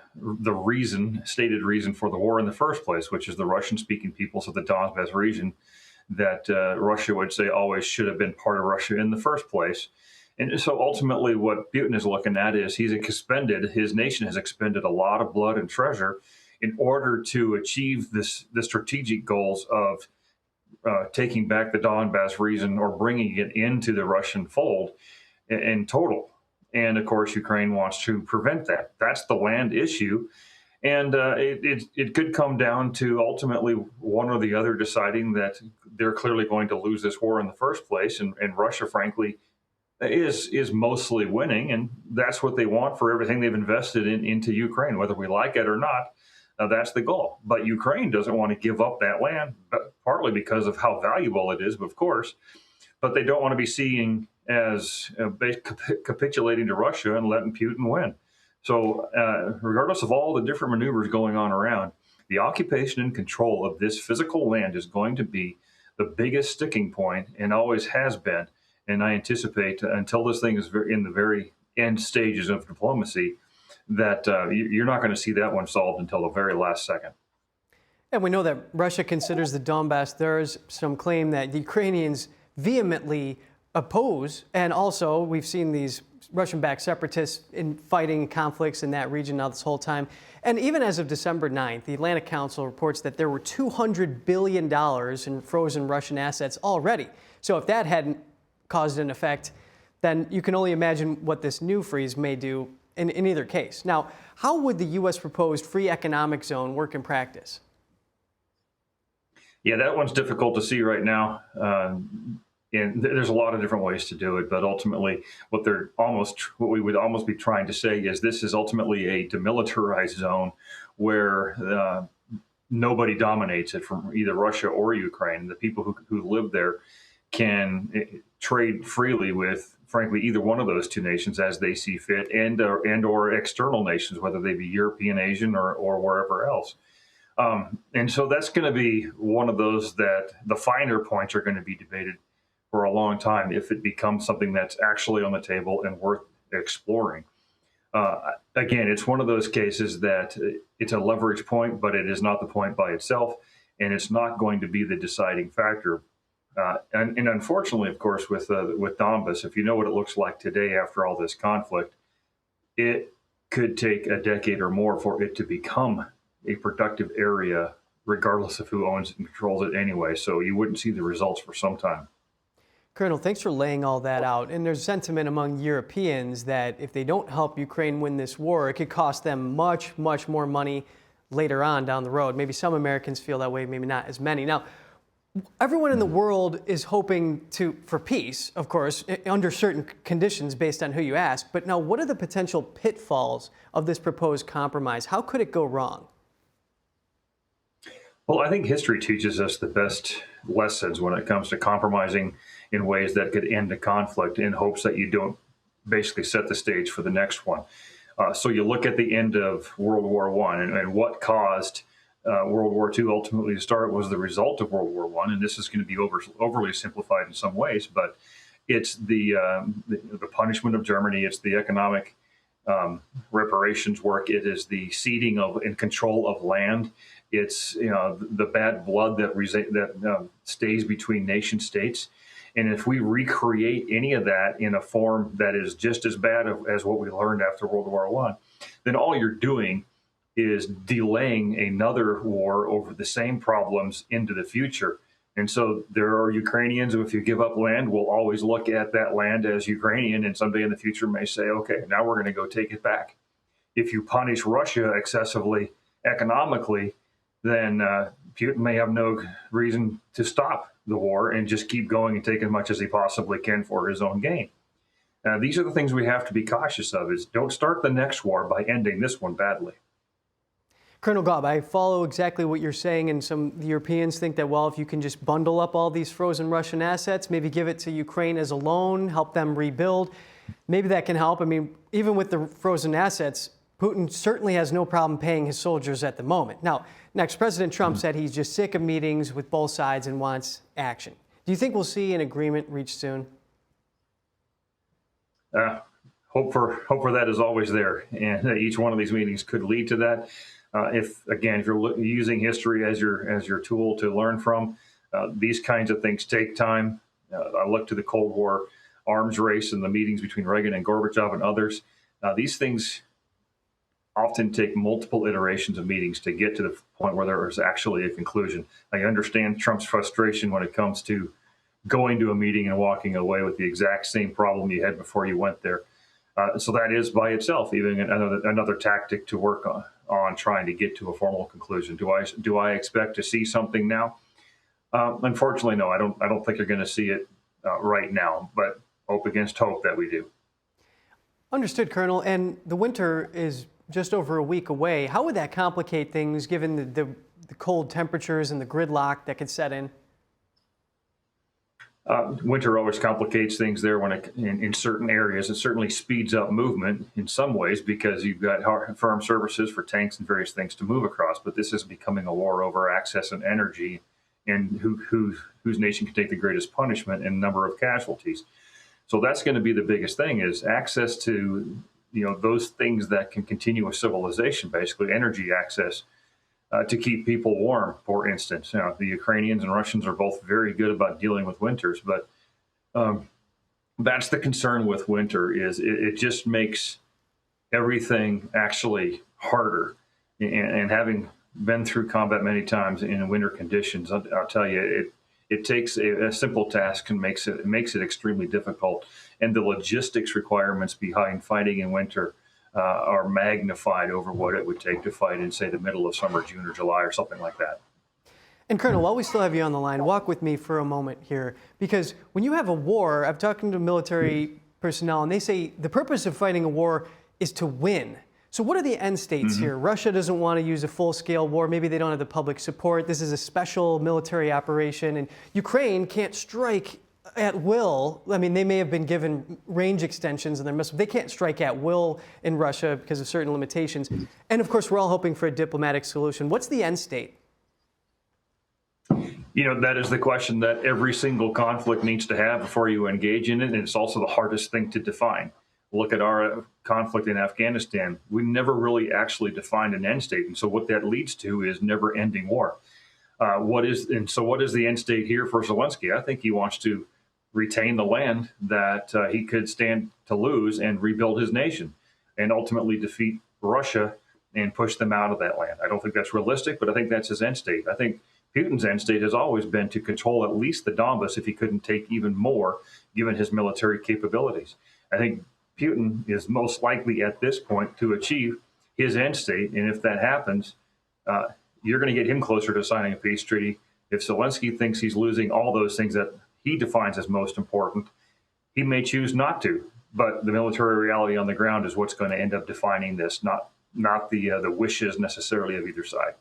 stated reason for the war in the first place, which is the Russian-speaking peoples of the Donbas region that Russia would say always should have been part of Russia in the first place. And so ultimately what Putin is looking at is his nation has expended a lot of blood and treasure in order to achieve the strategic goals of taking back the Donbas region or bringing it into the Russian fold in total. And of course, Ukraine wants to prevent that. That's the land issue. And it could come down to ultimately one or the other deciding that they're clearly going to lose this war in the first place. And Russia, frankly, is mostly winning. And that's what they want for everything they've invested into Ukraine, whether we like it or not. That's the goal. But Ukraine doesn't want to give up that land, partly because of how valuable it is, of course. But they don't want to be seen as capitulating to Russia and letting Putin win. So regardless of all the different maneuvers going on around, the occupation and control of this physical land is going to be the biggest sticking point and always has been. And I anticipate until this thing is in the very end stages of diplomacy, that you're not going to see that one solved until the very last second. And we know that Russia considers the Donbass theirs. Some claim that the Ukrainians vehemently oppose. And also, we've seen these Russian-backed separatists in fighting conflicts in that region now this whole time. And even as of December 9th, the Atlantic Council reports that there were $200 billion in frozen Russian assets already. So if that hadn't caused an effect, then you can only imagine what this new freeze may do in either case. Now, how would the U.S. proposed free economic zone work in practice? Yeah, that one's difficult to see right now. And there's a lot of different ways to do it, but ultimately what we would almost be trying to say is this is ultimately a demilitarized zone where nobody dominates it from either Russia or Ukraine. The people who live there can trade freely with, frankly, either one of those two nations as they see fit, and or external nations, whether they be European, Asian, or wherever else. And so that's going to be one of those that the finer points are going to be debated for a long time if it becomes something that's actually on the table and worth exploring. Again, it's one of those cases that it's a leverage point, but it is not the point by itself, and it's not going to be the deciding factor. And unfortunately, of course, with Donbass, if you know what it looks like today after all this conflict, it could take a decade or more for it to become a productive area, regardless of who owns it and controls it anyway. So you wouldn't see the results for some time. Colonel, thanks for laying all that out. And there's sentiment among Europeans that if they don't help Ukraine win this war, it could cost them much, much more money later on down the road. Maybe some Americans feel that way, maybe not as many. Now, everyone in the world is hoping for peace, of course, under certain conditions based on who you ask. But now, what are the potential pitfalls of this proposed compromise? How could it go wrong? Well, I think history teaches us the best lessons when it comes to compromising in ways that could end a conflict in hopes that you don't basically set the stage for the next one. So you look at the end of World War I and what caused World War II ultimately to start was the result of World War I. And this is going to be overly simplified in some ways, but it's the punishment of Germany. It's the economic reparations work. It is the ceding of and control of land. It's the bad blood that stays between nation states. And if we recreate any of that in a form that is just as bad as what we learned after World War I, then all you're doing is delaying another war over the same problems into the future. And so there are Ukrainians who, if you give up land, will always look at that land as Ukrainian, and someday in the future may say, okay, now we're going to go take it back. If you punish Russia excessively economically, then Putin may have no reason to stop the war and just keep going and take as much as he possibly can for his own gain. These are the things we have to be cautious of, is don't start the next war by ending this one badly. Colonel Gaub, I follow exactly what you're saying, and some Europeans think that, well, if you can just bundle up all these frozen Russian assets, maybe give it to Ukraine as a loan, help them rebuild, maybe that can help. I mean, even with the frozen assets, Putin certainly has no problem paying his soldiers at the moment. Now, next, President Trump said he's just sick of meetings with both sides and wants action. Do you think we'll see an agreement reached soon? Hope for that is always there, and each one of these meetings could lead to that. If you're using history as your tool to learn from, these kinds of things take time. I look to the Cold War arms race and the meetings between Reagan and Gorbachev and others. These things often take multiple iterations of meetings to get to the point where there is actually a conclusion. I understand Trump's frustration when it comes to going to a meeting and walking away with the exact same problem you had before you went there. So that is by itself even another tactic to work on trying to get to a formal conclusion. Do I expect to see something now? Unfortunately, no. I don't think you're going to see it right now, but hope against hope that we do. Understood, Colonel. And the winter is just over a week away. How would that complicate things given the cold temperatures and the gridlock that could set in? Winter always complicates things there in certain areas. It certainly speeds up movement in some ways because you've got firm services for tanks and various things to move across. But this is becoming a war over access and energy, and whose nation can take the greatest punishment and number of casualties. So that's going to be the biggest thing, is access to those things that can continue a civilization, basically energy access. To keep people warm, for instance. The Ukrainians and Russians are both very good about dealing with winters, but that's the concern with winter, is it just makes everything actually harder. And having been through combat many times in winter conditions, I'll tell you, it takes a simple task and makes it extremely difficult. And the logistics requirements behind fighting in winter are magnified over what it would take to fight in, say, the middle of summer, June or July or something like that. And Colonel, while we still have you on the line, walk with me for a moment here, because when you have a war, I've talked to military personnel, and they say the purpose of fighting a war is to win. So what are the end states here? Russia doesn't want to use a full-scale war. Maybe they don't have the public support. This is a special military operation, and Ukraine can't strike at will. I mean, they may have been given range extensions in their missiles. They can't strike at will in Russia because of certain limitations. And of course, we're all hoping for a diplomatic solution. What's the end state? That is the question that every single conflict needs to have before you engage in it. And it's also the hardest thing to define. Look at our conflict in Afghanistan. We never really actually defined an end state. And so what that leads to is never-ending war. What is the end state here for Zelensky? I think he wants to retain the land that he could stand to lose and rebuild his nation and ultimately defeat Russia and push them out of that land. I don't think that's realistic, but I think that's his end state. I think Putin's end state has always been to control at least the Donbas if he couldn't take even more, given his military capabilities. I think Putin is most likely at this point to achieve his end state, and if that happens, you're going to get him closer to signing a peace treaty. If Zelensky thinks he's losing all those things that he defines as most important, he may choose not to. But the military reality on the ground is what's going to end up defining this, not the wishes necessarily of either side.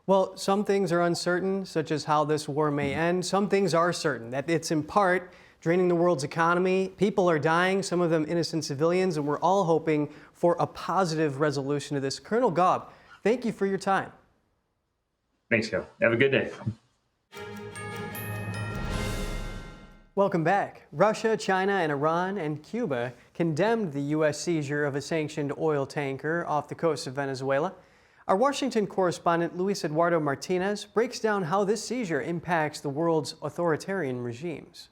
Well, some things are uncertain, such as how this war may end. Some things are certain, that it's in part draining the world's economy. People are dying, some of them innocent civilians, and we're all hoping for a positive resolution to this. Colonel Gaub, thank you for your time. Thanks, Kevin. Have a good day. Welcome back. Russia, China, and Iran and Cuba condemned the U.S. seizure of a sanctioned oil tanker off the coast of Venezuela. Our Washington correspondent Luis Eduardo Martinez breaks down how this seizure impacts the world's authoritarian regimes.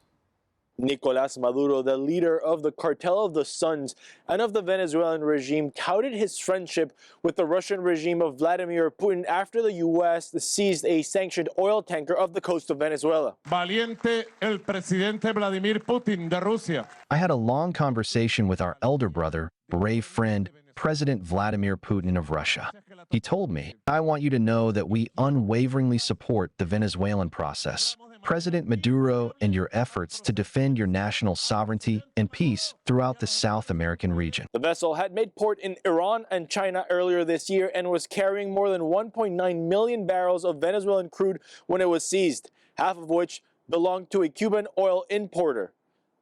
Nicolás Maduro, the leader of the Cartel of the Suns and of the Venezuelan regime, touted his friendship with the Russian regime of Vladimir Putin after the U.S. seized a sanctioned oil tanker off the coast of Venezuela. Valiente el presidente Vladimir Putin de Rusia. I had a long conversation with our elder brother, brave friend, President Vladimir Putin of Russia. He told me, "I want you to know that we unwaveringly support the Venezuelan process, President Maduro, and your efforts to defend your national sovereignty and peace throughout the South American region." The vessel had made port in Iran and China earlier this year and was carrying more than 1.9 million barrels of Venezuelan crude when it was seized, half of which belonged to a Cuban oil importer.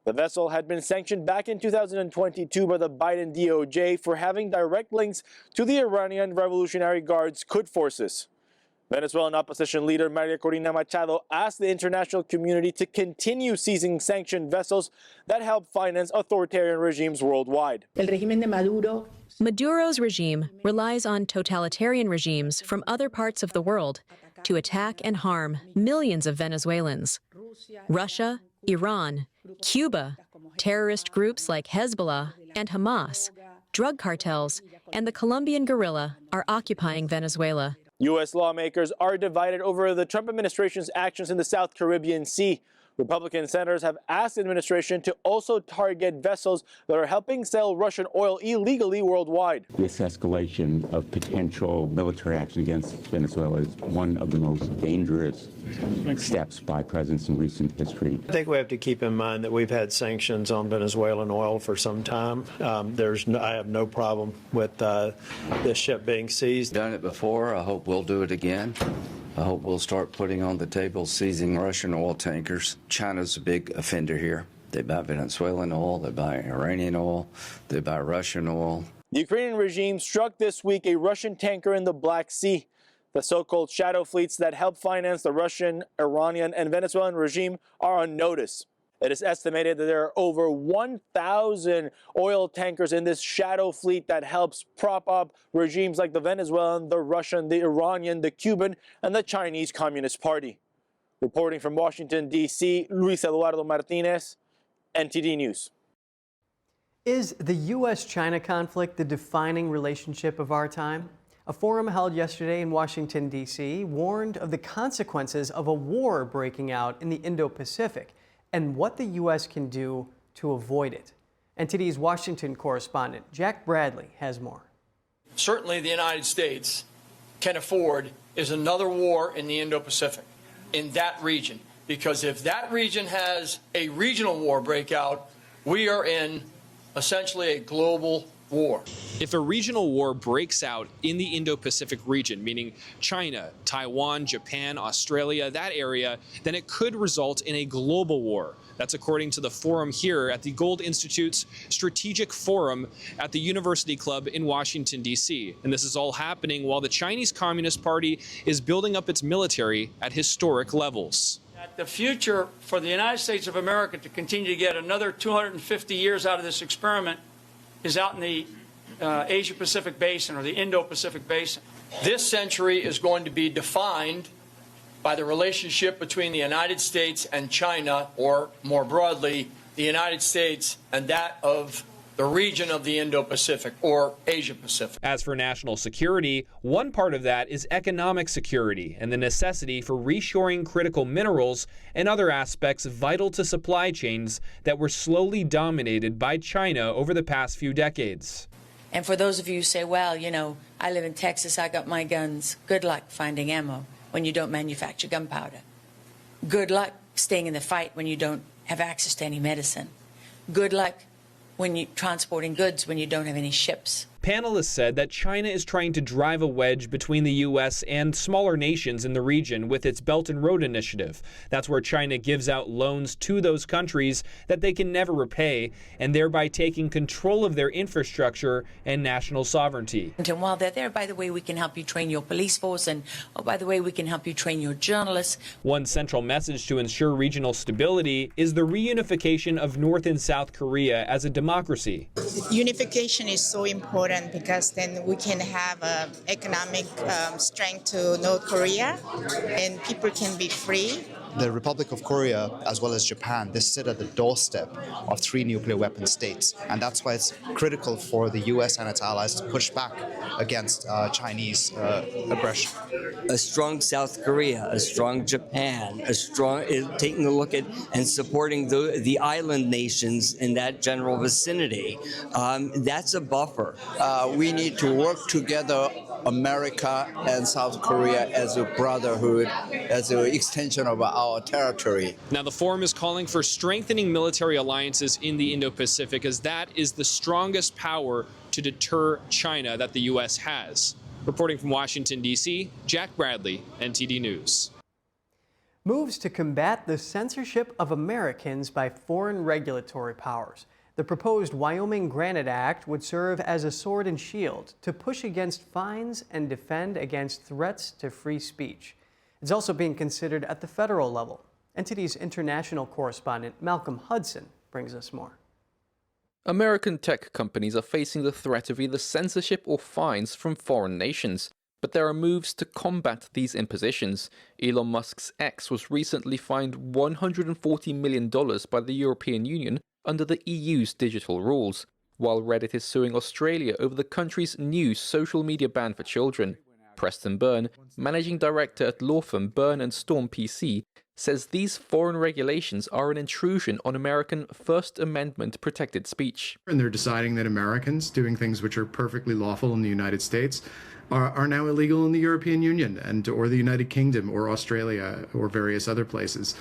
The vessel had been sanctioned back in 2022 by the Biden DOJ for having direct links to the Iranian Revolutionary Guard's Quds forces. Venezuelan opposition leader Maria Corina Machado asked the international community to continue seizing sanctioned vessels that help finance authoritarian regimes worldwide. Maduro's regime relies on totalitarian regimes from other parts of the world to attack and harm millions of Venezuelans. Russia, Iran, Cuba, terrorist groups like Hezbollah and Hamas, drug cartels, and the Colombian guerrilla are occupying Venezuela. U.S. lawmakers are divided over the Trump administration's actions in the South Caribbean Sea. Republican senators have asked the administration to also target vessels that are helping sell Russian oil illegally worldwide. This escalation of potential military action against Venezuela is one of the most dangerous steps by presidents in recent history. I think we have to keep in mind that we've had sanctions on Venezuelan oil for some time. I have no problem with this ship being seized. Done it before. I hope we'll do it again. I hope we'll start putting on the table seizing Russian oil tankers. China's a big offender here. They buy Venezuelan oil, they buy Iranian oil, they buy Russian oil. The Ukrainian regime struck this week a Russian tanker in the Black Sea. The so-called shadow fleets that help finance the Russian, Iranian, and Venezuelan regime are on notice. It is estimated that there are over 1,000 oil tankers in this shadow fleet that helps prop up regimes like the Venezuelan, the Russian, the Iranian, the Cuban, and the Chinese Communist Party. Reporting from Washington, D.C., Luis Eduardo Martinez, NTD News. Is the U.S.-China conflict the defining relationship of our time? A forum held yesterday in Washington, D.C. warned of the consequences of a war breaking out in the Indo-Pacific and what the U.S. can do to avoid it. NTD's Washington correspondent Jack Bradley has more. Certainly the United States can afford is another war in the Indo-Pacific, in that region. Because if that region has a regional war breakout, we are in essentially a global war. If a regional war breaks out in the Indo-Pacific region, meaning China, Taiwan, Japan, Australia, that area, then it could result in a global war. That's according to the forum here at the Gold Institute's Strategic Forum at the University Club in Washington, D.C. And this is all happening while the Chinese Communist Party is building up its military at historic levels. The future for the United States of America to continue to get another 250 years out of this experiment is out in the Asia-Pacific Basin or the Indo-Pacific Basin. This century is going to be defined by the relationship between the United States and China, or more broadly, the United States and that of the region of the Indo-Pacific, or Asia-Pacific. As for national security, one part of that is economic security and the necessity for reshoring critical minerals and other aspects vital to supply chains that were slowly dominated by China over the past few decades. And for those of you who say, well, you know, I live in Texas, I got my guns, good luck finding ammo when you don't manufacture gunpowder. Good luck staying in the fight when you don't have access to any medicine. Good luck when you're transporting goods when you don't have any ships. Panelists said that China is trying to drive a wedge between the U.S. and smaller nations in the region with its Belt and Road Initiative. That's where China gives out loans to those countries that they can never repay, and thereby taking control of their infrastructure and national sovereignty. And while they're there, by the way, we can help you train your police force, and oh, by the way, we can help you train your journalists. One central message to ensure regional stability is the reunification of North and South Korea as a democracy. Unification is so important because then we can have economic strength to North Korea and people can be free. The Republic of Korea, as well as Japan, they sit at the doorstep of 3 nuclear weapon states. And that's why it's critical for the US and its allies to push back against Chinese aggression. A strong South Korea, a strong Japan, taking a look at and supporting the island nations in that general vicinity. That's a buffer. We need to work together, America and South Korea, as a brotherhood, as an extension of our territory. Now, the forum is calling for strengthening military alliances in the Indo-Pacific, as that is the strongest power to deter China that the U.S. has. Reporting from Washington, D.C., Jack Bradley, NTD News. Moves to combat the censorship of Americans by foreign regulatory powers. The proposed Wyoming Granite Act would serve as a sword and shield to push against fines and defend against threats to free speech. It's also being considered at the federal level. NTD's international correspondent Malcolm Hudson brings us more. American tech companies are facing the threat of either censorship or fines from foreign nations. But there are moves to combat these impositions. Elon Musk's X was recently fined $140 million by the European Union under the EU's digital rules, while Reddit is suing Australia over the country's new social media ban for children. Preston Byrne, managing director at law firm Byrne & Storm PC, says these foreign regulations are an intrusion on American First Amendment protected speech. And they're deciding that Americans doing things which are perfectly lawful in the United States are now illegal in the European Union or the United Kingdom or Australia or various other places.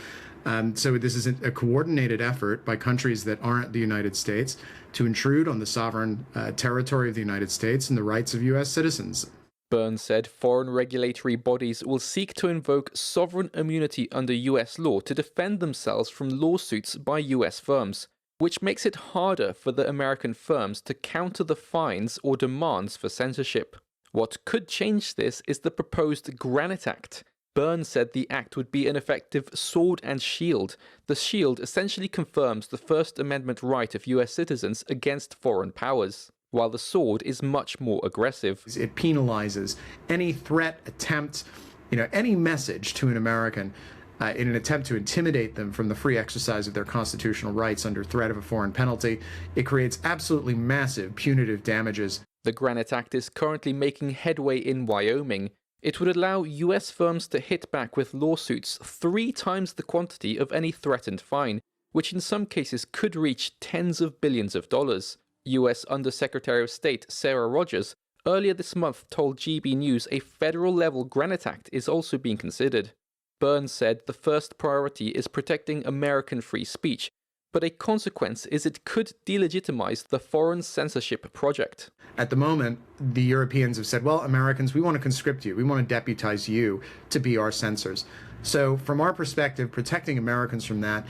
So this is a coordinated effort by countries that aren't the United States to intrude on the sovereign territory of the United States and the rights of U.S. citizens. Byrne said foreign regulatory bodies will seek to invoke sovereign immunity under U.S. law to defend themselves from lawsuits by U.S. firms, which makes it harder for the American firms to counter the fines or demands for censorship. What could change this is the proposed Granite Act. Byrne said the act would be an effective sword and shield. The shield essentially confirms the First Amendment right of US citizens against foreign powers, while the sword is much more aggressive. It penalizes any threat, attempt, any message to an American in an attempt to intimidate them from the free exercise of their constitutional rights under threat of a foreign penalty. It creates absolutely massive punitive damages. The Granite Act is currently making headway in Wyoming. It would allow US firms to hit back with lawsuits 3 times the quantity of any threatened fine, which in some cases could reach tens of billions of dollars. US Undersecretary of State Sarah Rogers earlier this month told GB News a federal-level Granite Act is also being considered. Byrne said the first priority is protecting American free speech, but a consequence is it could delegitimize the foreign censorship project. At the moment, the Europeans have said, well, Americans, we want to conscript you. We want to deputize you to be our censors. So from our perspective, protecting Americans from that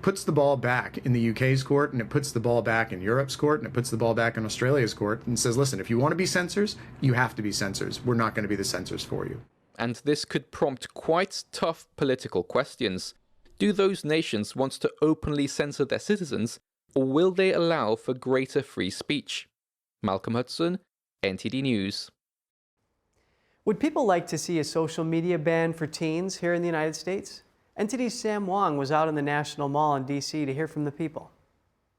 puts the ball back in the UK's court, and it puts the ball back in Europe's court, and it puts the ball back in Australia's court, and says, listen, if you want to be censors, you have to be censors. We're not going to be the censors for you. And this could prompt quite tough political questions. Do those nations want to openly censor their citizens, or will they allow for greater free speech? Malcolm Hudson, NTD News. Would people like to see a social media ban for teens here in the United States? NTD's Sam Wong was out in the National Mall in D.C. to hear from the people.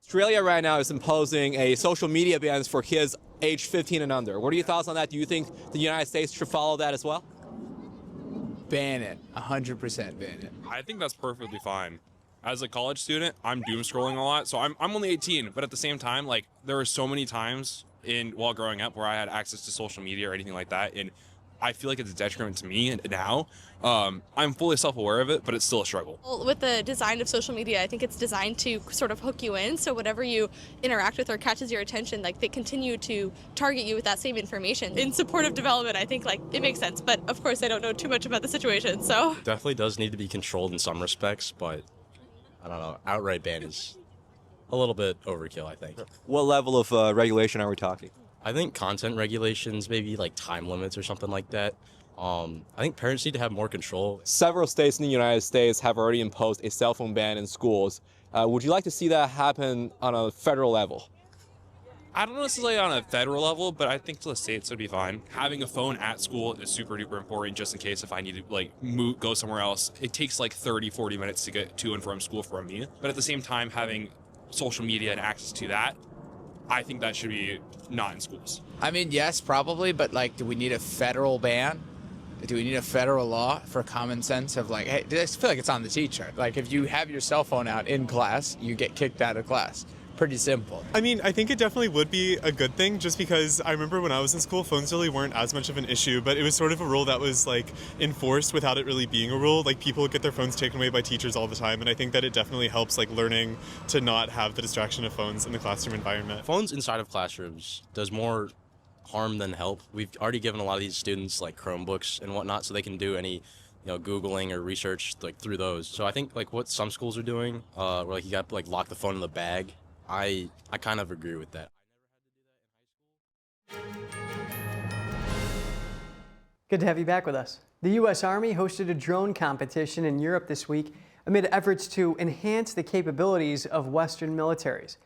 Australia right now is imposing a social media ban for kids aged 15 and under. What are your thoughts on that? Do you think the United States should follow that as well? Ban it, 100% ban it. I think that's perfectly fine. As a college student, I'm doom scrolling a lot, so I'm only 18, but at the same time, like, there are so many times while growing up where I had access to social media or anything like that, and I feel like it's a detriment to me now. I'm fully self-aware of it, but it's still a struggle. Well, with the design of social media, I think it's designed to sort of hook you in, so whatever you interact with or catches your attention, like, they continue to target you with that same information. In support of development, I think, like, it makes sense, but of course I don't know too much about the situation, so. Definitely does need to be controlled in some respects, but I don't know, outright ban is a little bit overkill, I think. What level of regulation are we talking? I think content regulations, maybe like time limits or something like that. I think parents need to have more control. Several states in the United States have already imposed a cell phone ban in schools. Would you like to see that happen on a federal level? I don't necessarily on a federal level, but I think the states would be fine. Having a phone at school is super duper important just in case if I need to like go somewhere else. It takes like 30-40 minutes to get to and from school for me. But at the same time, having social media and access to that, I think that should be not in schools. I mean, yes, probably, but like, do we need a federal ban? Do we need a federal law for common sense of like, hey, I feel like it's on the teacher. Like, if you have your cell phone out in class, you get kicked out of class. Pretty simple. I mean, I think it definitely would be a good thing just because I remember when I was in school, phones really weren't as much of an issue, but it was sort of a rule that was like enforced without it really being a rule. Like people would get their phones taken away by teachers all the time, and I think that it definitely helps like learning to not have the distraction of phones in the classroom environment. Phones inside of classrooms does more harm than help. We've already given a lot of these students like Chromebooks and whatnot so they can do any Googling or research like through those. So I think like what some schools are doing, where like you got to like lock the phone in the bag, I kind of agree with that. Good to have you back with us. The U.S. Army hosted a drone competition in Europe this week amid efforts to enhance the capabilities of Western militaries.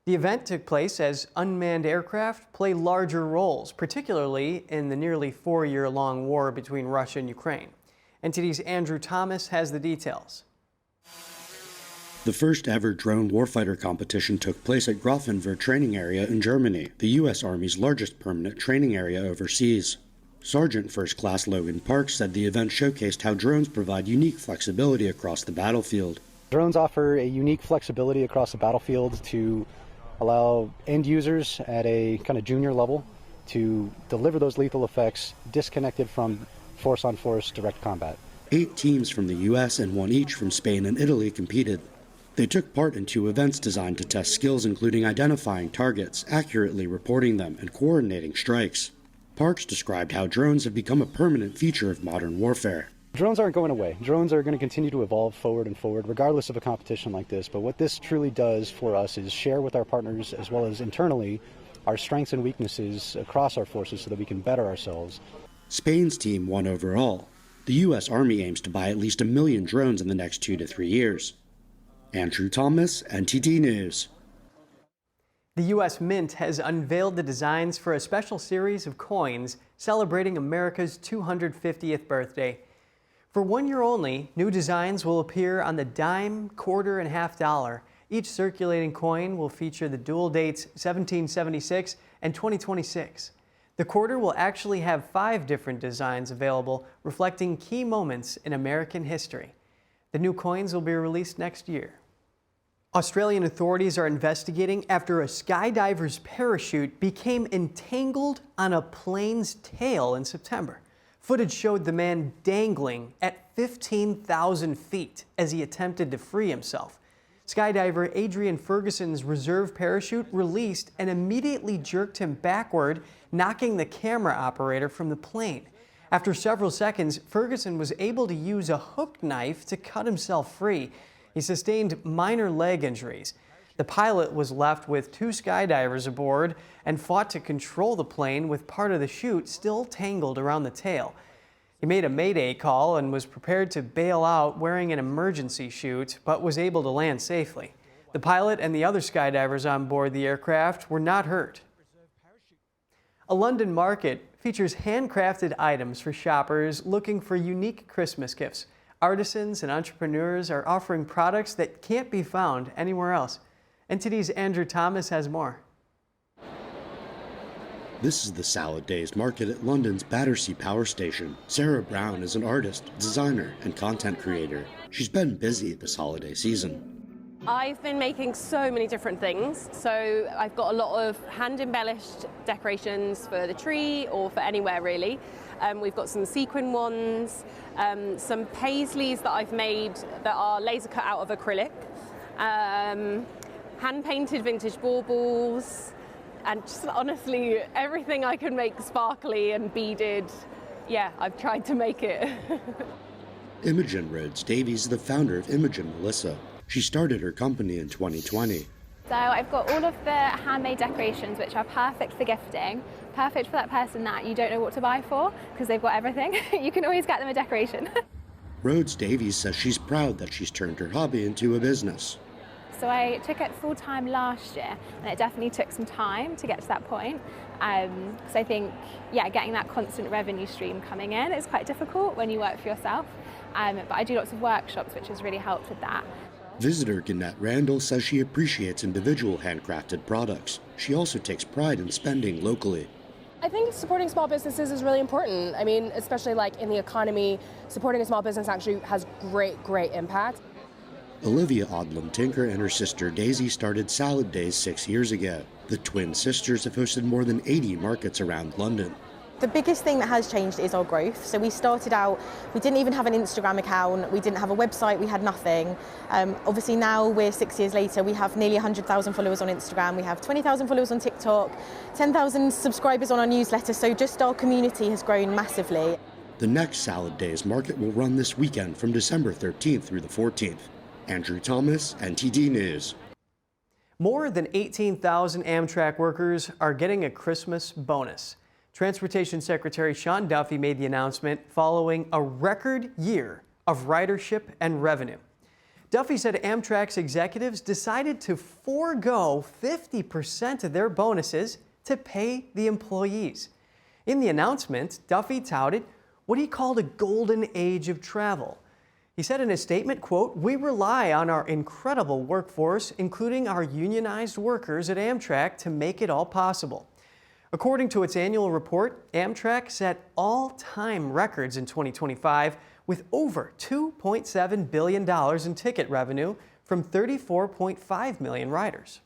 The event took place as unmanned aircraft play larger roles, particularly in the nearly 4-year-long war between Russia and Ukraine. NTD's Andrew Thomas has the details. The first ever drone warfighter competition took place at Grafenwehr training area in Germany, the U.S. Army's largest permanent training area overseas. Sergeant First Class Logan Parks said the event showcased how drones provide unique flexibility across the battlefield. Drones offer a unique flexibility across the battlefield to allow end users at a kind of junior level to deliver those lethal effects disconnected from force-on-force direct combat. 8 teams from the U.S. and 1 each from Spain and Italy competed. They took part in 2 events designed to test skills including identifying targets, accurately reporting them, and coordinating strikes. Parks described how drones have become a permanent feature of modern warfare. Drones aren't going away. Drones are going to continue to evolve forward and forward, regardless of a competition like this. But what this truly does for us is share with our partners, as well as internally, our strengths and weaknesses across our forces so that we can better ourselves. Spain's team won overall. The U.S. Army aims to buy at least 1 million drones in the next 2 to 3 years. Andrew Thomas, NTD News. The U.S. Mint has unveiled the designs for a special series of coins celebrating America's 250th birthday. For 1 year only, new designs will appear on the dime, quarter, and half dollar. Each circulating coin will feature the dual dates 1776 and 2026. The quarter will actually have 5 different designs available, reflecting key moments in American history. The new coins will be released next year. Australian authorities are investigating after a skydiver's parachute became entangled on a plane's tail in September. Footage showed the man dangling at 15,000 feet as he attempted to free himself. Skydiver Adrian Ferguson's reserve parachute released and immediately jerked him backward, knocking the camera operator from the plane. After several seconds, Ferguson was able to use a hook knife to cut himself free. He sustained minor leg injuries. The pilot was left with 2 skydivers aboard and fought to control the plane with part of the chute still tangled around the tail. He made a mayday call and was prepared to bail out wearing an emergency chute, but was able to land safely. The pilot and the other skydivers on board the aircraft were not hurt. A London market features handcrafted items for shoppers looking for unique Christmas gifts. Artisans and entrepreneurs are offering products that can't be found anywhere else. NTD's Andrew Thomas has more. This is the Salad Days market at London's Battersea Power Station. Sarah Brown is an artist, designer, and content creator. She's been busy this holiday season. I've been making so many different things. So I've got a lot of hand-embellished decorations for the tree or for anywhere really. We've got some sequin ones, some paisleys that I've made that are laser cut out of acrylic, hand-painted vintage baubles, and just honestly everything I can make sparkly and beaded. Yeah, I've tried to make it. Imogen Rhodes Davies is the founder of Imogen Melissa. She started her company in 2020. So I've got all of the handmade decorations which are perfect for gifting, perfect for that person that you don't know what to buy for because they've got everything. You can always get them a decoration. Rhodes Davies says she's proud that she's turned her hobby into a business. So I took it full-time last year, and it definitely took some time to get to that point. Because I think, yeah, getting that constant revenue stream coming in is quite difficult when you work for yourself. But I do lots of workshops, which has really helped with that. Visitor Gannett Randall says she appreciates individual handcrafted products. She also takes pride in spending locally. I think supporting small businesses is really important. I mean, especially like in the economy, supporting a small business actually has great impact. Olivia Odlum Tinker and her sister Daisy started Salad Days 6 years ago. The twin sisters have hosted more than 80 markets around London. The biggest thing that has changed is our growth. So we started out, we didn't even have an Instagram account, we didn't have a website, we had nothing. Obviously now we're 6 years later, we have nearly 100,000 followers on Instagram, we have 20,000 followers on TikTok, 10,000 subscribers on our newsletter, so just our community has grown massively. The next Salad Days market will run this weekend from December 13th through the 14th. Andrew Thomas, NTD News. More than 18,000 Amtrak workers are getting a Christmas bonus. Transportation Secretary Sean Duffy made the announcement following a record year of ridership and revenue. Duffy said Amtrak's executives decided to forego 50% of their bonuses to pay the employees. In the announcement, Duffy touted what he called a golden age of travel. He said in his statement, quote, "We rely on our incredible workforce, including our unionized workers at Amtrak, to make it all possible." According to its annual report, Amtrak set all-time records in 2025 with over $2.7 billion in ticket revenue from 34.5 million riders.